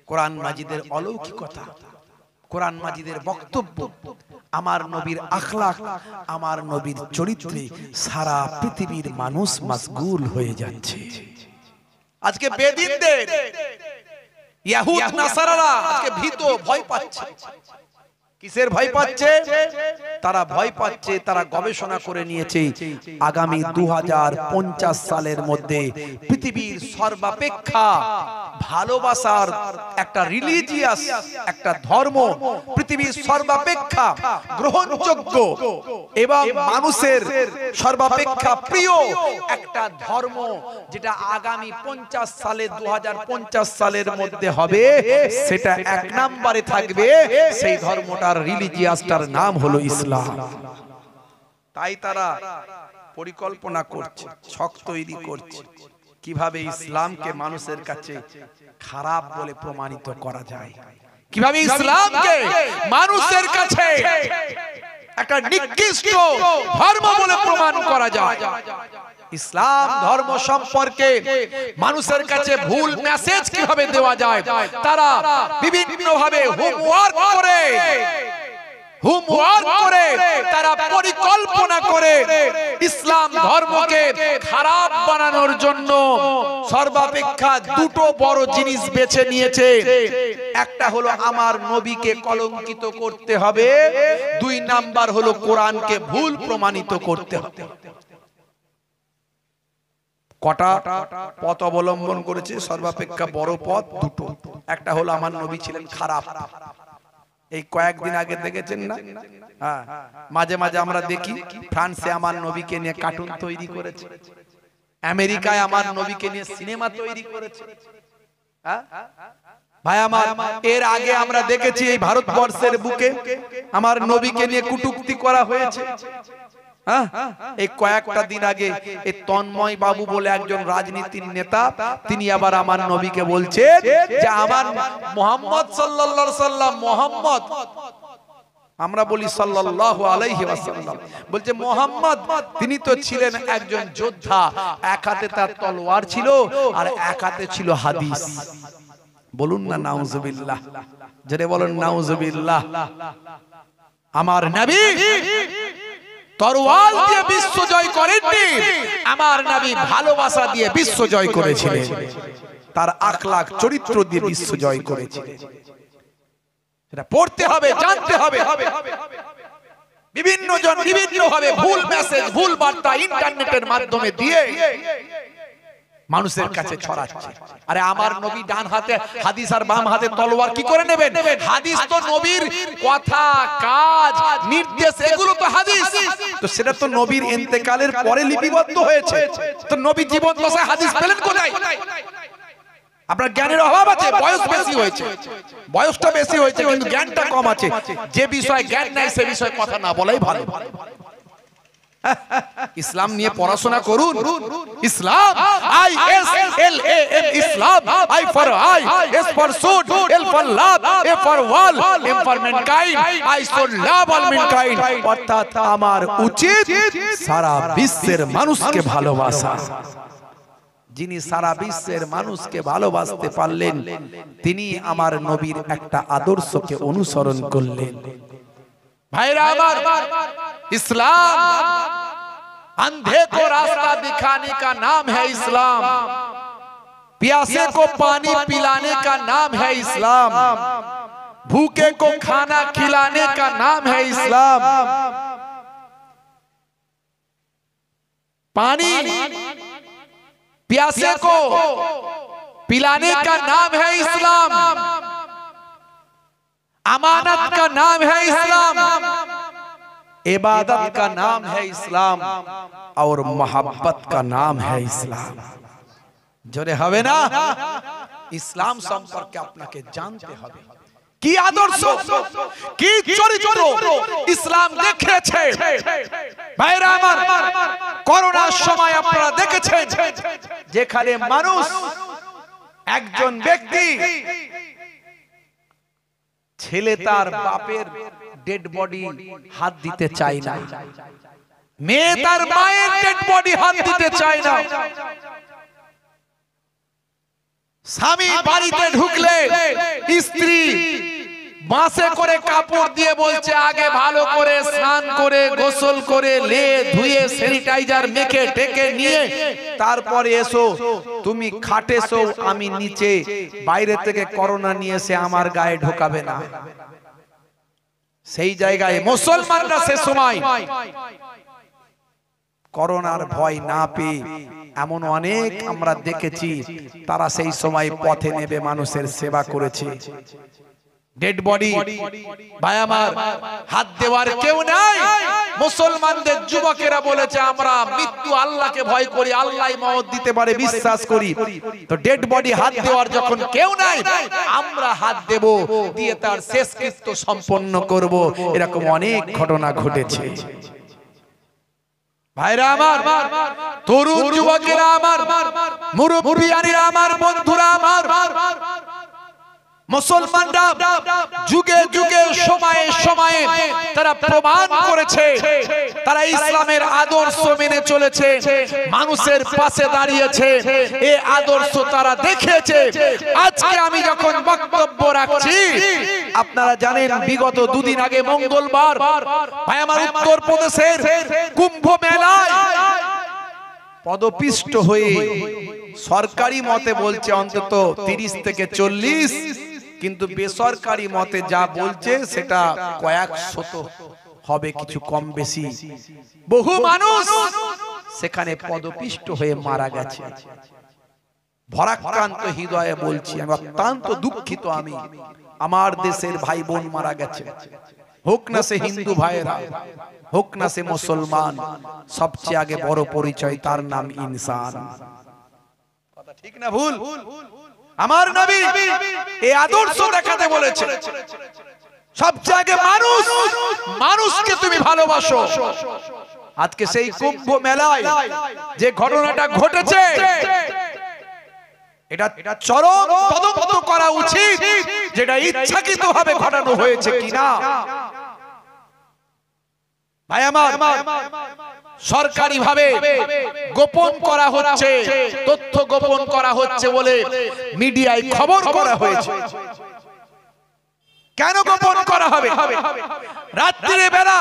কোরআন মাজিদের অলৌকিকতা, কোরআন মাজিদের বক্তব্য, আমার নবীর আখলাক, আমার নবীর চরিত্রে সারা পৃথিবীর মানুষ মাশগুল হয়ে যাচ্ছে। আজকে বেদিনদের, ইহুদ নাসারারা আজকে ভীত, ভয় পাচ্ছে। কিসের ভয় পাচ্ছে? তারা ভয় পাচ্ছে, তারা গবেষণা করে নিয়েছে আগামী 2050 সালের মধ্যে পৃথিবীর সর্বাপেক্ষা ভালোবাসার একটা রিলিজিয়াস একটা ধর্ম, পৃথিবীর সর্বাপেক্ষা গ্রহণযোগ্য এবং মানুষের সর্বাপেক্ষা প্রিয় একটা ধর্ম, যেটা আগামী 50 সালে 2050 সালের মধ্যে হবে, সেটা এক নম্বরে থাকবে। সেই ধর্মটার রিলিজিয়াসটার নাম হলো ইসলাম। তাই তারা পরিকল্পনা করছে, ছক তৈরি করছে, কিভাবে ইসলামকে মানুষের কাছে খারাপ বলে প্রমাণিত করা যায়, কিভাবে ইসলামকে মানুষের কাছে একটা নিকৃষ্ট ধর্ম বলে প্রমাণ করা যায়। ইসলাম ধর্ম সম্পর্কে মানুষের কাছে ভুল মেসেজ কিভাবে দেওয়া যায়, তারা বিভিন্ন ভাবে হোমওয়ার্ক করে তারা পরিকল্পনা করে ইসলাম ধর্মকে খারাপ বানানোর জন্য সর্বাপেক্ষা দুটো বড় জিনিস বেছে নিয়েছে। একটা হলো আমার নবীকে কলঙ্কিত করতে হবে, 2 নাম্বার হলো কোরআনকে ভুল প্রমাণিত করতে হবে। কটা পথ অবলম্বন করেছে? সর্বাপেক্ষা বড় পথ দুটো। একটা হলো আমার নবী ছিলেন খারাপ। এই কয়েকদিন আগে দেখেছেন না, হ্যাঁ, মাঝে মাঝে আমরা দেখি ফ্রান্সে আমার নবীকে নিয়ে কার্টুন তৈরি করেছে, আমেরিকায় আমার নবীকে নিয়ে সিনেমা তৈরি করেছে। ভাই আমার, এর আগে আমরা দেখেছি এই ভারতবর্ষের বুকে আমার নবীকে নিয়ে কটূক্তি করা হয়েছে। এই কয়েকটা দিন আগে এই তন্ময় বাবু বলে একজন রাজনীতির নেতা, তিনি আবার আমার নবীকে বলছে যে আমার মুহাম্মদ সাল্লাল্লাহু আলাইহি ওয়াসাল্লাম, মুহাম্মদ, আমরা বলি সাল্লাল্লাহু আলাইহি ওয়াসাল্লাম, বলছে মুহাম্মদ তিনি তো ছিলেন একজন যোদ্ধা, এক হাতে তার তলোয়ার ছিল আর এক হাতে ছিল হাদিস। বলুন না নাউজুবিল্লাহ, জোরে বলুন নাউজুবিল্লাহ। আমার নবী তরোয়াল দিয়ে বিশ্ব জয় করেননি, আমার নবী ভালোবাসা দিয়ে বিশ্ব জয় করেছিলেন, তার আখলাক চরিত্র দিয়ে বিশ্ব জয় করেছিলেন। সেটা পড়তে হবে, জানতে হবে। বিভিন্ন জন বিভিন্ন ভাবে ভুল মেসেজ, ভুল বার্তা ইন্টারনেটের মাধ্যমে দিয়ে মানুষের কাছে ছড়াচ্ছে। আরে আমার নবী ডান হাতে হাদিস আর বাম হাতে তলোয়ার কি করে নেবেন? হাদিস তো নবীর কথা, কাজ, নির্দেশ, এগুলো তো হাদিস। তো সেটা তো নবীর ইন্তেকালের পরে লিপিবদ্ধ হয়েছে। তো নবী জীবন দশায় হাদিস পেলেন কোথায়? আপনার জ্ঞানের অভাব আছে, বয়স বেশি হয়েছে, বয়সটা বেশি হয়েছে কিন্তু জ্ঞানটা কম আছে। যে বিষয়ে জ্ঞান নাই সে বিষয়ে কথা না বলাই ভালো। ইসলাম নিয়ে পড়াশোনা করুন। Islam, I S L A M, Islam, I for I, S for should, L for love, A for all, M for mankind, I should love all mankind. অর্থাৎ আমার উচিত সারা বিশ্বের মানুষকে ভালোবাসা। যিনি সারা বিশ্বের মানুষকে ভালোবাসতে পারলেন তিনি আমার নবীর একটা আদর্শকে অনুসরণ করলেন। ভাইরা আমার, इस्लाम अंधे को रास्ता दिखाने का नाम है इस्लाम, प्यासे को पानी पिलाने का नाम है इस्लाम, भूखे को खाना खिलाने का नाम है इस्लाम। पानी प्यासे को पिलाने का नाम है इस्लाम, अमानत का नाम है इस्लाम, इबादत का नाम है इस्लाम और मोहब्बत का नाम है इस्लाम। जोरे हवे ना इस्लाम सम्पर्के आपनाके जानते हबे কি আদর্শ, কি চরিত্র ইসলাম দেখিয়েছে। ভাইরা আমার, করোনার সময় আপনারা দেখেছেন যেখানে মানুষ, একজন ব্যক্তি ছেলে তার বাপের ডেড বডি হাত দিতে চায় না, মেয়ে তার মায়ের ডেড বডি হাত দিতে চায় না, স্বামী বাড়িতে ঢুকলে স্ত্রী বাসে করে কাপড় দিয়ে বলছে আগে ভালো করে স্নান করে গোসল করে লে ধুয়ে স্যানিটাইজার মেখে টেকে নিয়ে তারপরে এসো, তুমি খাটে শো, আমি নিচে, বাইরে থেকে করোনা নিয়ে এসে আমার গায়ে ঢোকাবে না। সেই জায়গায় মুসলমানরা সে সময় করোনার ভয় না পেয়ে এমন অনেক আমরা দেখেছি তারা সেই সময় পথে নেবে মানুষের সেবা করেছে। ডেড বডি ভাই আমার হাত দেওয়ার কেউ নাই। মুসলমানদের যুবকেরা বলেছে আমরা মৃত্যু আল্লাহকে ভয় করি, আল্লাহই মওত দিতে পারে বিশ্বাস করি। তো ডেড বডি হাত দেওয়ার যখন কেউ নাই আমরা হাত দেব, দিয়ে তার শেষকৃত্য সম্পন্ন করব। এরকম অনেক ঘটনা ঘটেছে। ভাইরা আমার, তরুণ যুবকেরা আমার, মুরব্বিয়ানিরা আমার, বন্ধুরা আমার, মুসলমানরা যুগে যুগে সময়ে সময়ে তারা প্রমাণ করেছে তারা ইসলামের আদর্শ মেনে চলেছে, মানুষের পাশে দাঁড়িয়েছে, এই আদর্শ তারা দেখিয়েছে। আজকে আমি যখন বক্তব্য রাখছি আপনারা জানেন বিগত দুদিন আগে মঙ্গলবার ভাই আমার উত্তরপ্রদেশের কুম্ভ মেলায় পদপিষ্ট হয়ে সরকারি মতে বলছে অন্তত 30 থেকে 40, কিন্তু বেসরকারি মতে যা বলছে সেটা কয়েক শত হবে, কিছু কম বেশি। বহু মানুষ সেখানে পদপিষ্ট হয়ে মারা গেছে। ভরাক্রান্ত হৃদয়ে বলছি আমি অত্যন্ত দুঃখিত। আমি আমার দেশের ভাই বোন মারা গেছে, হোক না সে হিন্দু ভাইরা, হোক না সে মুসলমান, সবচেয়ে আগে বড় পরিচয় তার নাম ইনসান। কথা ঠিক না ভুল? আমার নবী এই আদর্শ দেখাতে বলেছে সবচেয়ে আগে মানুষ, মানুষকে তুমি ভালোবাসো। আজকে সেই কুম্ভ মেলায় যে ঘটনাটা ঘটেছে এটা চরম তদন্ত করা উচিত, যেটা ইচ্ছাকৃতভাবে ঘটানো হয়েছে কিনা। ভাই আমার, সরকারি ভাবে গোপন করা হচ্ছে, তথ্য গোপন করা হচ্ছে বলে মিডিয়ায় খবর করা হয়েছে। কেন গোপন করা হবে? রাত্রির বেলা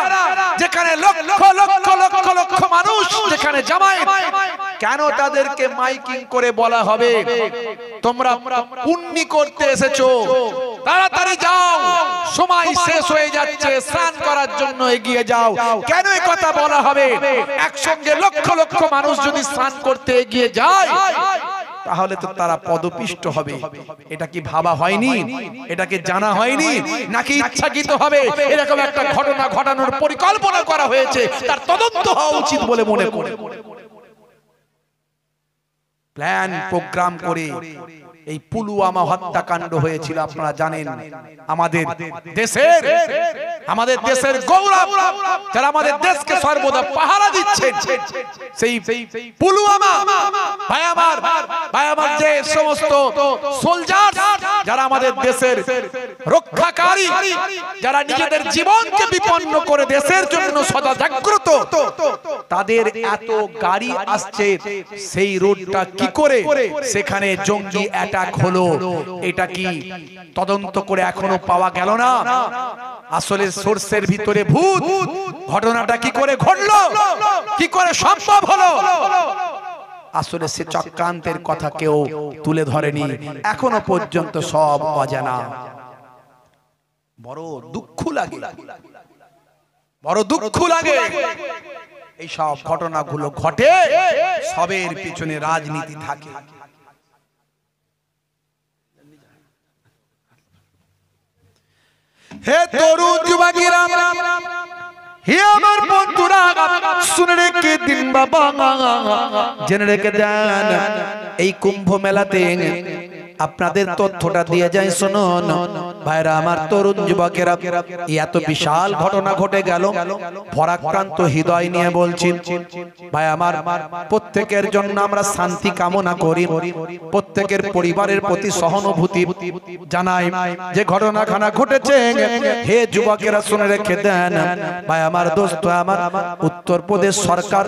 যেখানে লক্ষ লক্ষ লক্ষ লক্ষ মানুষ যেখানে জামায়াত, কেন তাদেরকে মাইকিং করে বলা হবে তোমরা পুণ্যি করতে এসেছো, তাড়াতাড়ি যাও, সময় শেষ হয়ে যাচ্ছে, স্নান করার জন্য এগিয়ে যাও। কেন এই কথা বলা হবে? একসঙ্গে লক্ষ লক্ষ মানুষ যদি স্নান করতে এগিয়ে যায় তাহলে তো তারা পদপিষ্ট হবে। এটা কি ভাবা হয়নি? এটাকে জানা হয়নি? নাকি ইচ্ছাকৃত হবে এরকম একটা ঘটনা ঘটানোর পরিকল্পনা করা হয়েছে? তার তদন্ত হওয়া উচিত বলে মনে করে প্ল্যান প্রোগ্রাম করে এই পুলওয়ামা হত্যাকাণ্ড হয়েছিল। আপনারা জানেন আমাদের দেশের গৌরব, যারা আমাদের দেশকে সর্বদা পাহারা দিচ্ছেন, সেই পুলওয়ামা ভাই আমার যে সমস্ত সোলজার যারা আমাদের দেশের রক্ষাকারী, যারা নিজেদের জীবনকে বিপন্ন করে দেশের জন্য সদা জাগ্রত, তাদের এত গাড়ি আসছে, সেই রোডটা কি করে সেখানে জঙ্গি অ্যাটাক হলো, এটা কি তদন্ত করে এখনো পাওয়া গেল না? আসলে সোর্সের ভিতরে ভূত। ঘটনাটা কি করে ঘটলো, কি করে সম্ভব হলো? আসলে সে চক্রান্তের কথা কেউ তুলে ধরেনি, এখনো পর্যন্ত সব অজানা। বড় দুঃখ লাগে এই সব ঘটনাগুলো ঘটে, সবের পিছনে রাজনীতি থাকে। হে তরুণ যুবকেরা, হে আমার বন্ধুরা, শুনে রেখে দিন বাবা, জেনে রেখে দেন, এই কুম্ভ মেলাতে আপনাদের তথ্যটা দিয়ে যায়। শুনুন ভাইরা আমার, তরুণ যুবকেরা, এত বিশাল ঘটনা ঘটে গেল। ভরাক্রান্ত হৃদয় নিয়ে বলছি ভাই আমার, প্রত্যেকের জন্য আমরা শান্তি কামনা করি, প্রত্যেকের পরিবারের প্রতি সহানুভূতি জানাই। যে ঘটনাখানা ঘটেছে, হে যুবকেরা শুনে রেখে দেন ভাই আমার, দোস্ত আমার, উত্তরপ্রদেশ সরকার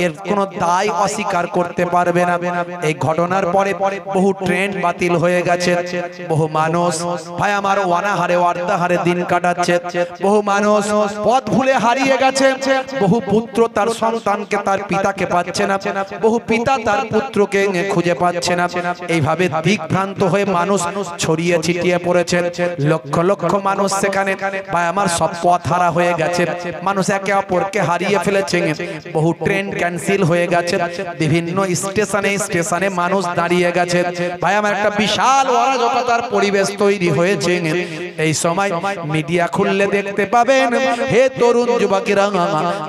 এর কোনো দায় অস্বীকার করতে পারবে না। এই ঘটনার পরে বহু ট্রেন বাতিল হয়ে গেছে, বহু মানুষ ভাই আমার অনাহারে অর্ধাহারে দিন কাটাচ্ছে, বহু মানুষ পথ ভুলে হারিয়ে গেছে, বহু পুত্র তার সন্তানকে, তার পিতাকে পাচ্ছে না, বহু পিতা তার পুত্রকে খুঁজে পাচ্ছে না। এইভাবে দিকভ্রান্ত হয়ে মানুষ ছড়িয়ে ছিটিয়ে পড়েছে, লক্ষ লক্ষ মানুষ সেখানে ভাই আমার সব পথ হারা হয়ে গেছে, মানুষ একে অপরকে হারিয়ে ফেলেছে, বহু ট্রেন ক্যান্সেল হয়ে গেছে, বিভিন্ন স্টেশনে মানুষ দাঁড়িয়ে গেছে। ভাই আমার একটা বিশাল অরাজকতার পরিবেশ তৈরি হয়েছে। এই সময় মিডিয়া খুললে দেখতে পাবেন, হে তরুণ যুবকেরা,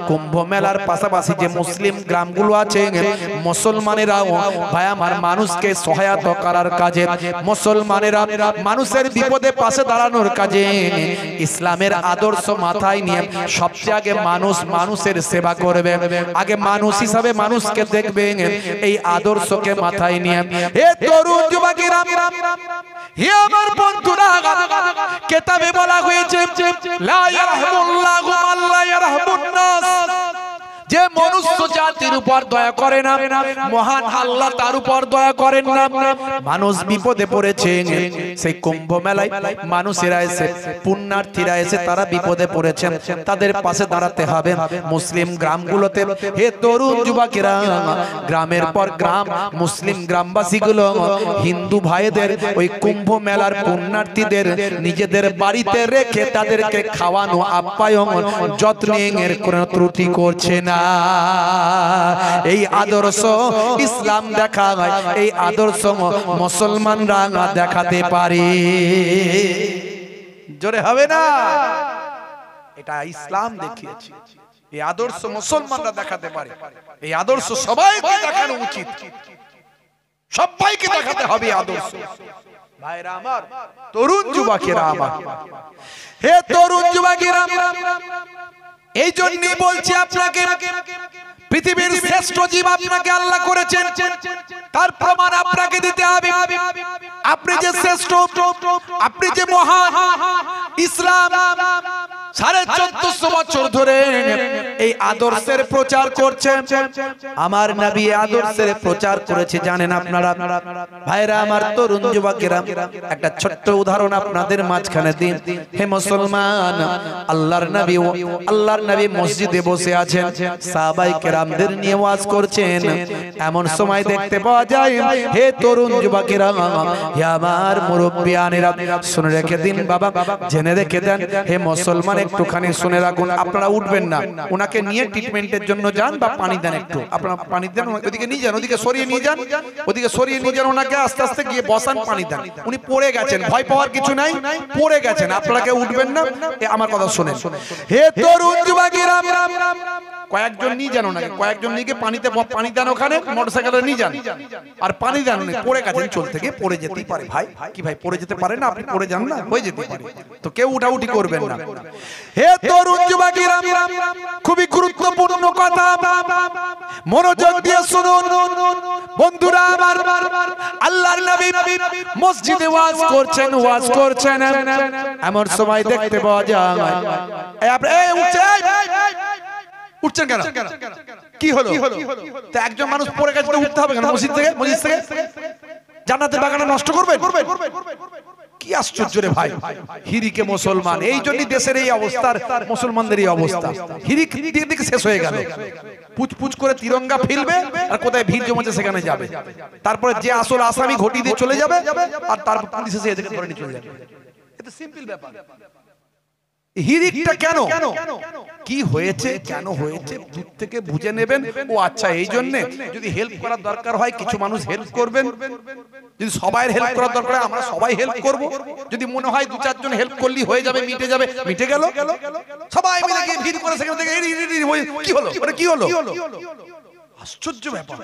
কুম্ভ মেলার পাশাপাশি যে মুসলিম গ্রামগুলো আছে, মুসলমানেরাও ভাই আমার মানুষকে সহায়তা করার কাজে, মুসলমানেরা মানুষের বিপদে পাশে দাঁড়ানোর কাজে, ইসলামের আদর্শ মাথায় নিয়ে সবচেয়ে আগে মানুষের সেবা করবে, আগে মানুষ হিসাবে মানুষকে দেখবে, এই আদর্শকে মাথায় নিয়ে। হে তরুণ যুবকেরা, হে আমার বন্ধুরা, কিতাবে বলা হয়েছে, লা ইয়ারহামুল্লাহু মান লা ইয়ারহামুন নাস, যে মনুষ্য জাতির উপর দয়া করে না, মহান আল্লাহ তার উপর দয়া করেন না। মানুষ বিপদে পড়েছে, সেই কুম্ভ মেলায় মানুষেরা এসে, পুণ্যার্থীরা এসে তারা বিপদে পড়েছেন, তাদের পাশে দাঁড়াতে হবে। মুসলিম গ্রামগুলোতে হে তরুণ যুবকেরা, গ্রামের পর গ্রাম মুসলিম গ্রামবাসীগুলো হিন্দু ভাইদের ওই কুম্ভ মেলার পুণ্যার্থীদের নিজেদের বাড়িতে রেখে তাদেরকে খাওয়ানো, আপ্যায়ন, যত্নের কোনো ত্রুটি করছে না। এই আদর্শ ইসলাম দেখায়, এই আদর্শ মুসলমানরা দেখাতে পারে। জোরে হবে না? এটা ইসলাম দেখিয়েছে, এই আদর্শ মুসলমানরা দেখাতে পারে। এই আদর্শ সবাইকে দেখানো উচিত, সবাইকে দেখাতে হবে আদর্শ। ভাইরা আমার, তরুণ যুবকেরা আমার, হে তরুণ যুবকেরা, এই জন্যই বলছি আপনাকে, পৃথিবীর শ্রেষ্ঠ জীব আপনাকে আল্লাহ করেছেন, তার প্রমাণ আপনাকে দিতে হবে। আপনি যে শ্রেষ্ঠ, আপনি যে মহান, ইসলাম 1450 বছর ধরে এই আদর্শের প্রচার করছে। আমার নবী আদর্শের প্রচার করেছে জানেন আপনারা ভাইরা আমার, তরুণ যুবকেরা, একটা ছোট্ট উদাহরণ আপনাদের মাঝখানে দিন। হে মুসলমান, আল্লাহর নবী মসজিদে বসে আছেন, সাহাবায়ে কেরামদের নিয়ে ওয়াজ করছেন। এমন সময় দেখতে পাওয়া যায়, হে তরুণ যুবকেরা, হে আমার মুরব্বিয়ানেরা, শুনে রেখে দিন বাবা, জেনে রেখে দেন। হে মুসলমান, একটুখানি শুনে রাখুন, আপনারা উঠবেন না, ওনাকে নিয়ে ট্রিটমেন্টের জন্য যান বা পানি দেন, একটু আপনারা পানি দেন, ওদিকে নিয়ে যান, ওদিকে সরিয়ে নিয়ে যান, ওদিকে সরিয়ে নিয়ে যান, ওনাকে আস্তে আস্তে গিয়ে বসান, পানি দেন। উনি পড়ে গেছেন, ভয় পাওয়ার কিছু নাই, পড়ে গেছেন, আপনারা কেউ উঠবেন না। আমার কথা শুনেন, হে তরুণ যুবকেরা, কয়েকজন নিয়ে যান, ওনাকে কয়েকজন নিয়ে গিয়ে পানি দেন, ওখানে মোটরসাইকেলে নিয়ে যান আর পানি দেন। পড়ে গেছেন, চলতে গিয়ে পড়ে যেতেই পারে ভাই, কি ভাই পড়ে যেতে পারে না? আপনি পড়ে যান না, হয়ে যেতে পারে, তো কেউ উঠাউঠি করবেন না। হে তরুণ যুবকেরা, খুবই গুরুত্বপূর্ণ কথা, মনোযোগ দিয়ে শুনুন বন্ধুরা আমার। আল্লাহর নবী মসজিদে ওয়াজ করছেন, এমন সময় দেখতে পাওয়া যায়, উঠছেন কেন? কি হলো? তো একজন মানুষ পড়ে গেছে, উঠতে হবে কেন? মসজিদ থেকে জান্নাতের বাগানে নষ্ট করবেন? কি আশ্চর্য রে ভাই, হিরিকে মুসলমান। এই জন্যই দেশের এই অবস্থা, মুসলমানদের এই অবস্থা, হিরিক দিকে শেষ হয়ে গেল। পুচপুচ করে তিরঙ্গা ফেলবে আর কোথায় ভিড় জমেছে সেখানে যাবে, তারপরে যে আসল আসামি ঘটি দিয়ে চলে যাবে, আর তারপর পুলিশ এসে এদেরকে ধরে নিয়ে চলে যাবে। এটা সিম্পল ব্যাপার। হিরিকটা কেন, কি হয়েছে, কেন হয়েছে, দূর থেকে বুঝে নেবেন। ও আচ্ছা, এই জন্য যদি হেল্প করার দরকার হয় কিছু মানুষ হেল্প করবেন, যদি সবাই হেল্প করার দরকার হয় আমরা সবাই হেল্প করব, যদি মনে হয় দু চারজন হেল্প করলেই হয়ে যাবে, মিটে গেল, সবাই মিলে গিয়ে ভিড় করে সেখান থেকে কি হলো, কি হলো? আশ্চর্য ব্যাপার।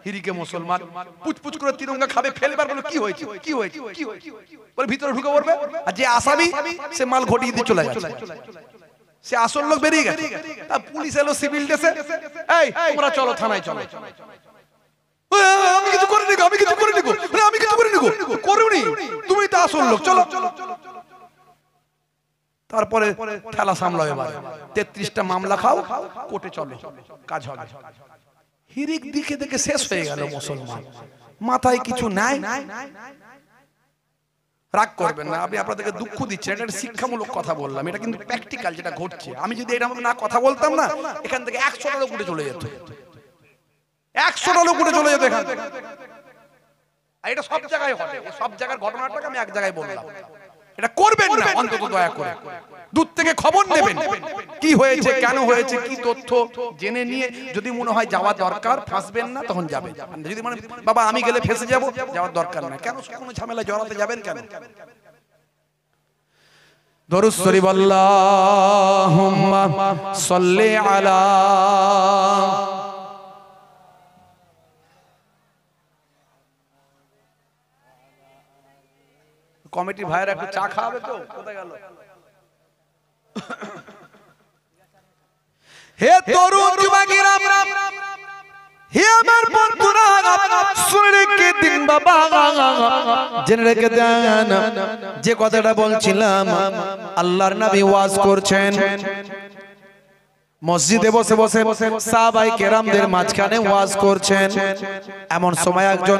হিরিকে মুসলমান পুচপুচ করে তিরঙ্গা খাবে, ফেলবার বলে কি হয়েছে, কি হয়েছে, কি হয়েছে বলে ভিতরে ঢুকে পড়বে, আর যে আসামি সে মাল ঘটিয়ে দিয়ে চলে যাচ্ছে, সে আসল লোক বেরিয়ে গেছে। পুলিশ এলো সিভিল ড্রেসে, এই তোমরা চলো থানায়, চলো। আমি কিছু করিনি, করুনি, তুমি তো আসল লোক, চলো। তারপরে খেলা সামলাও, এবার 33টা মামলা খাও, কোর্টে চলো, কাজ হবে। হিরিক দিকে দেখে শেষ হয়ে গেল মুসলমান, মাথায় কিছু নাই। রাগ করবেন না, আমি আপনাদেরকে দুঃখ দিচ্ছি, এটা একটা শিক্ষামূলক কথা বললাম, এটা কিন্তু প্র্যাকটিক্যাল যেটা ঘটছে। আমি যদি এটা না কথা বলতাম না, এখান থেকে 100টা লোক উঠে চলে যেত, 100টা লোক উঠে চলে যেত এখান থেকে। এটা সব জায়গায় ঘটে, সব জায়গার ঘটনাটাকে আমি এক জায়গায় বললাম। এটা করবেন না অন্তত দয়া করে, দূর থেকে খবর নেবেন, কি হয়েছে, কেন হয়েছে, কি তথ্য জেনে নিয়ে যদি মনে হয় যাওয়া দরকার, ফাঁসবেন না তখন যাবেন। যদি মানে বাবা আমি গেলে ফেঁসে যাব, যাওয়ার দরকার না। কেন কোনো ঝামেলা জড়াতে যাবেন কেন? দরুদ শরীফ, আল্লাহুম্মা সাল্লি আলা। কমিটি ভাইরা একটু চা খাওয়াবে তো, কোথায় গেল? হে তরুণ যুবকেরা, হে আমার বন্ধুরা, শুনে রেখে দিন বাবা, জেনে রেখে দেন যে কথাটা বলছিলাম। আল্লাহর নবী ওয়াজ করছেন, মসজিদে বসে বসে সাহাবায়ে কেরামদের মাঝখানে ওয়াজ করছেন। এমন সময় একজন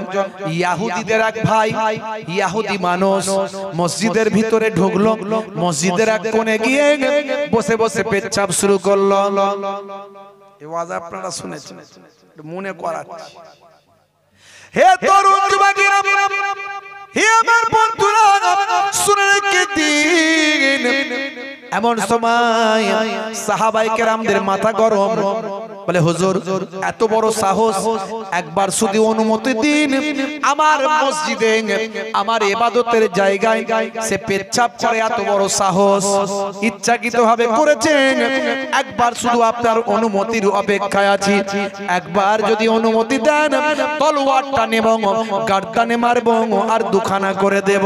ইহুদিদের এক ভাই, ইহুদি মানুষ মসজিদের ভিতরে ঢুকলো, মসজিদের এক কোণে গিয়ে বসে বসে পেচ্ছাপ শুরু করলো। এই ওয়াজ আপনারা শুনেছেন, মনে করাচ্ছি। হে তরুণ যুবকেরা, হে আমার বন্ধুরা, শুনে রেখে দিন। এমন সময় সাহাবায়ে কেরামদের মাথা গরম, বলে হুজুর এত বড় সাহস, একবার শুধু অনুমতি দিন, আমার মসজিদে আমার ইবাদতের জায়গায় সে পেচ্ছাপ করে, এত বড় সাহস, ইচ্ছাকৃতভাবে করেছেন, একবার শুধু আপনার অনুমতির অপেক্ষায় আছি, একবার যদি অনুমতি দেন তলোয়ারটা নেব, গার্দানে মারব আর দুখানা করে দেব।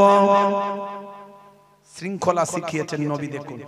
শৃঙ্খলা শিখিয়েছেন নবী, দেখুন।